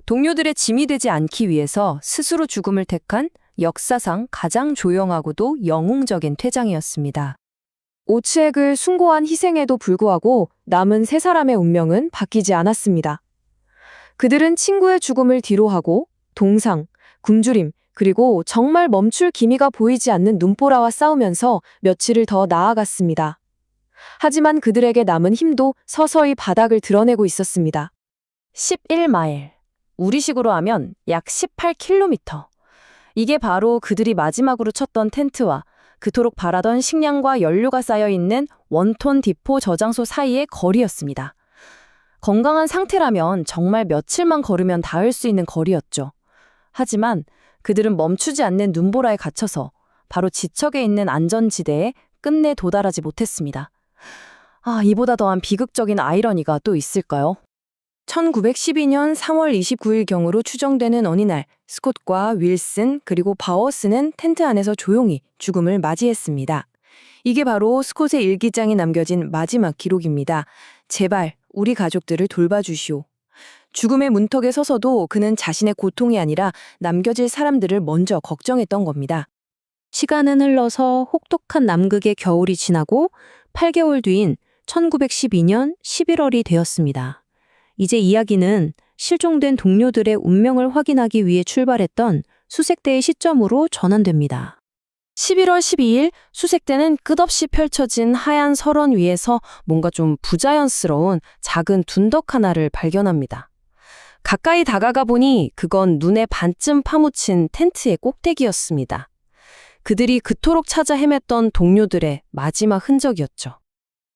동료들의 짐이 되지 않기 위해서 스스로 죽음을 택한 역사상 가장 조용하고도 영웅적인 퇴장이었습니다. 오츠의 그 숭고한 희생에도 불구하고 남은 3사람의 운명은 바뀌지 않았습니다. 그들은 친구의 죽음을 뒤로하고 동상, 굶주림, 그리고 정말 멈출 기미가 보이지 않는 눈보라와 싸우면서 며칠을 더 나아갔습니다. 하지만 그들에게 남은 힘도 서서히 바닥을 드러내고 있었습니다. 11마일. 우리식으로 하면 약 18km. 이게 바로 그들이 마지막으로 쳤던 텐트와 그토록 바라던 식량과 연료가 쌓여 있는 원톤 디포 저장소 사이의 거리였습니다. 건강한 상태라면 정말 며칠만 걸으면 닿을 수 있는 거리였죠. 하지만 그들은 멈추지 않는 눈보라에 갇혀서 바로 지척에 있는 안전지대에 끝내 도달하지 못했습니다. 이보다 더한 비극적인 아이러니가 또 있을까요? 1912년 3월 29일경으로 추정되는 어느 날, 스콧과 윌슨 그리고 바워스는 텐트 안에서 조용히 죽음을 맞이했습니다. 이게 바로 스콧의 일기장에 남겨진 마지막 기록입니다. 제발 우리 가족들을 돌봐주시오. 죽음의 문턱에 서서도 그는 자신의 고통이 아니라 남겨질 사람들을 먼저 걱정했던 겁니다. 시간은 흘러서 혹독한 남극의 겨울이 지나고 8개월 뒤인 1912년 11월이 되었습니다. 이제 이야기는 실종된 동료들의 운명을 확인하기 위해 출발했던 수색대의 시점으로 전환됩니다. 11월 12일 수색대는 끝없이 펼쳐진 하얀 설원 위에서 뭔가 좀 부자연스러운 작은 둔덕 하나를 발견합니다. 가까이 다가가 보니 그건 눈에 반쯤 파묻힌 텐트의 꼭대기였습니다. 그들이 그토록 찾아 헤맸던 동료들의 마지막 흔적이었죠.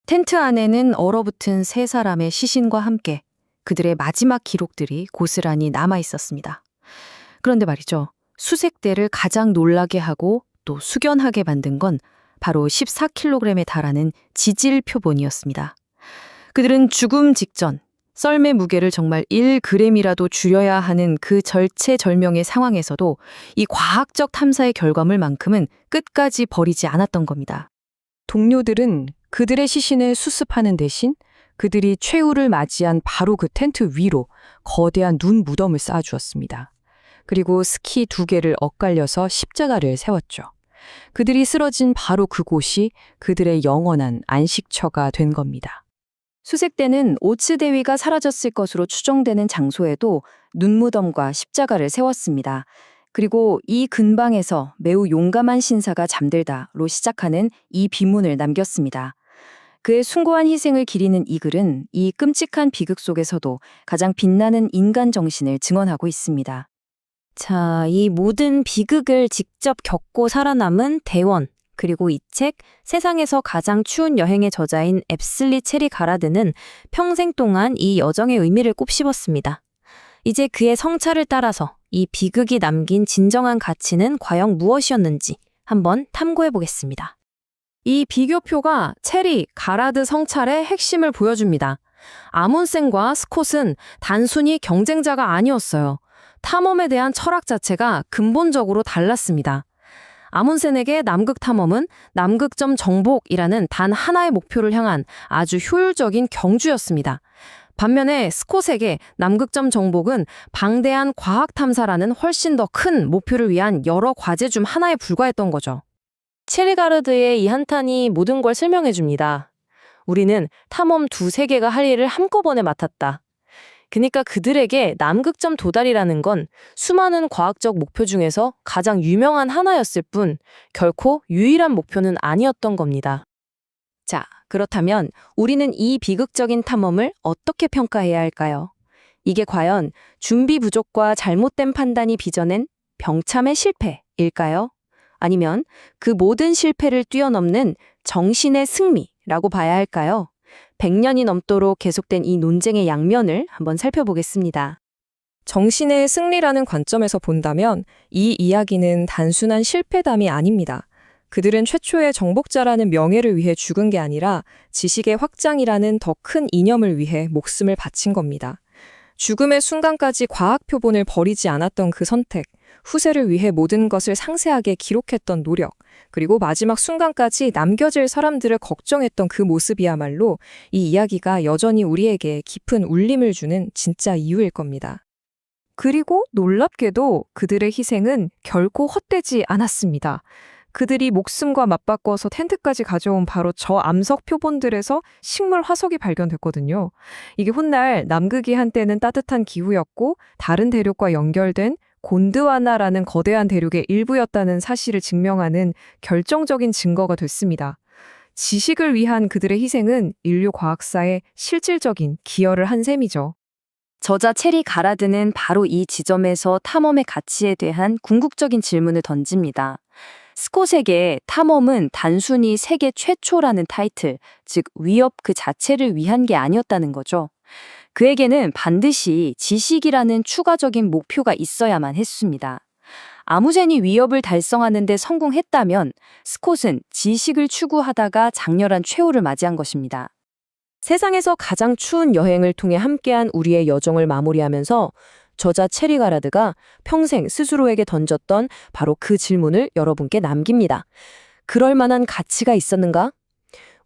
텐트 안에는 얼어붙은 세 사람의 시신과 함께 그들의 마지막 기록들이 고스란히 남아 있었습니다. 그런데 말이죠. 수색대를 가장 놀라게 하고 또 숙연하게 만든 건 바로 14kg에 달하는 지질 표본이었습니다. 그들은 죽음 직전 썰매 무게를 정말 1g이라도 줄여야 하는 그 절체절명의 상황에서도 이 과학적 탐사의 결과물만큼은 끝까지 버리지 않았던 겁니다. 동료들은 그들의 시신을 수습하는 대신 그들이 최후를 맞이한 바로 그 텐트 위로 거대한 눈 무덤을 쌓아주었습니다. 그리고 스키 2개를 엇갈려서 십자가를 세웠죠. 그들이 쓰러진 바로 그곳이 그들의 영원한 안식처가 된 겁니다. 수색대는 오츠 대위가 사라졌을 것으로 추정되는 장소에도 눈무덤과 십자가를 세웠습니다. 그리고 이 근방에서 매우 용감한 신사가 잠들다로 시작하는 이 비문을 남겼습니다. 그의 숭고한 희생을 기리는 이 글은 이 끔찍한 비극 속에서도 가장 빛나는 인간 정신을 증언하고 있습니다. 자, 이 모든 비극을 직접 겪고 살아남은 대원, 그리고 이 책 세상에서 가장 추운 여행의 저자인 앱슬리 체리 가라드는 평생 동안 이 여정의 의미를 곱씹었습니다. 이제 그의 성찰을 따라서 이 비극이 남긴 진정한 가치는 과연 무엇이었는지 한번 탐구해 보겠습니다. 이 비교표가 체리, 가라드 성찰의 핵심을 보여줍니다. 아문센과 스콧은 단순히 경쟁자가 아니었어요. 탐험에 대한 철학 자체가 근본적으로 달랐습니다. 아문센에게 남극 탐험은 남극점 정복이라는 단 하나의 목표를 향한 아주 효율적인 경주였습니다. 반면에 스콧에게 남극점 정복은 방대한 과학 탐사라는 훨씬 더 큰 목표를 위한 여러 과제 중 하나에 불과했던 거죠. 체리가르드의 이 한탄이 모든 걸 설명해 줍니다. 우리는 탐험 두세 개가 할 일을 한꺼번에 맡았다. 그러니까 그들에게 남극점 도달이라는 건 수많은 과학적 목표 중에서 가장 유명한 하나였을 뿐 결코 유일한 목표는 아니었던 겁니다. 자, 그렇다면 우리는 이 비극적인 탐험을 어떻게 평가해야 할까요? 이게 과연 준비 부족과 잘못된 판단이 빚어낸 병참의 실패일까요? 아니면 그 모든 실패를 뛰어넘는 정신의 승리라고 봐야 할까요? 100년이 넘도록 계속된 이 논쟁의 양면을 한번 살펴보겠습니다. 정신의 승리라는 관점에서 본다면 이 이야기는 단순한 실패담이 아닙니다. 그들은 최초의 정복자라는 명예를 위해 죽은 게 아니라 지식의 확장이라는 더 큰 이념을 위해 목숨을 바친 겁니다. 죽음의 순간까지 과학 표본을 버리지 않았던 그 선택, 후세를 위해 모든 것을 상세하게 기록했던 노력, 그리고 마지막 순간까지 남겨질 사람들을 걱정했던 그 모습이야말로 이 이야기가 여전히 우리에게 깊은 울림을 주는 진짜 이유일 겁니다. 그리고 놀랍게도 그들의 희생은 결코 헛되지 않았습니다. 그들이 목숨과 맞바꿔서 텐트까지 가져온 바로 저 암석 표본들에서 식물 화석이 발견됐거든요. 이게 훗날 남극이 한때는 따뜻한 기후였고 다른 대륙과 연결된 곤드와나라는 거대한 대륙의 일부였다는 사실을 증명하는 결정적인 증거가 됐습니다. 지식을 위한 그들의 희생은 인류 과학사에 실질적인 기여를 한 셈이죠. 저자 체리 가라드는 바로 이 지점에서 탐험의 가치에 대한 궁극적인 질문을 던집니다. 스콧에게 탐험은 단순히 세계 최초라는 타이틀, 즉 위협 그 자체를 위한 게 아니었다는 거죠. 그에게는 반드시 지식이라는 추가적인 목표가 있어야만 했습니다. 아무제니 위협을 달성하는 데 성공했다면 스콧은 지식을 추구하다가 장렬한 최후를 맞이한 것입니다. 세상에서 가장 추운 여행을 통해 함께한 우리의 여정을 마무리하면서 저자 체리 가라드가 평생 스스로에게 던졌던 바로 그 질문을 여러분께 남깁니다. 그럴 만한 가치가 있었는가?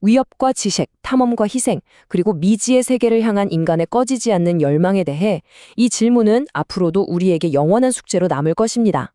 위협과 지식, 탐험과 희생, 그리고 미지의 세계를 향한 인간의 꺼지지 않는 열망에 대해 이 질문은 앞으로도 우리에게 영원한 숙제로 남을 것입니다.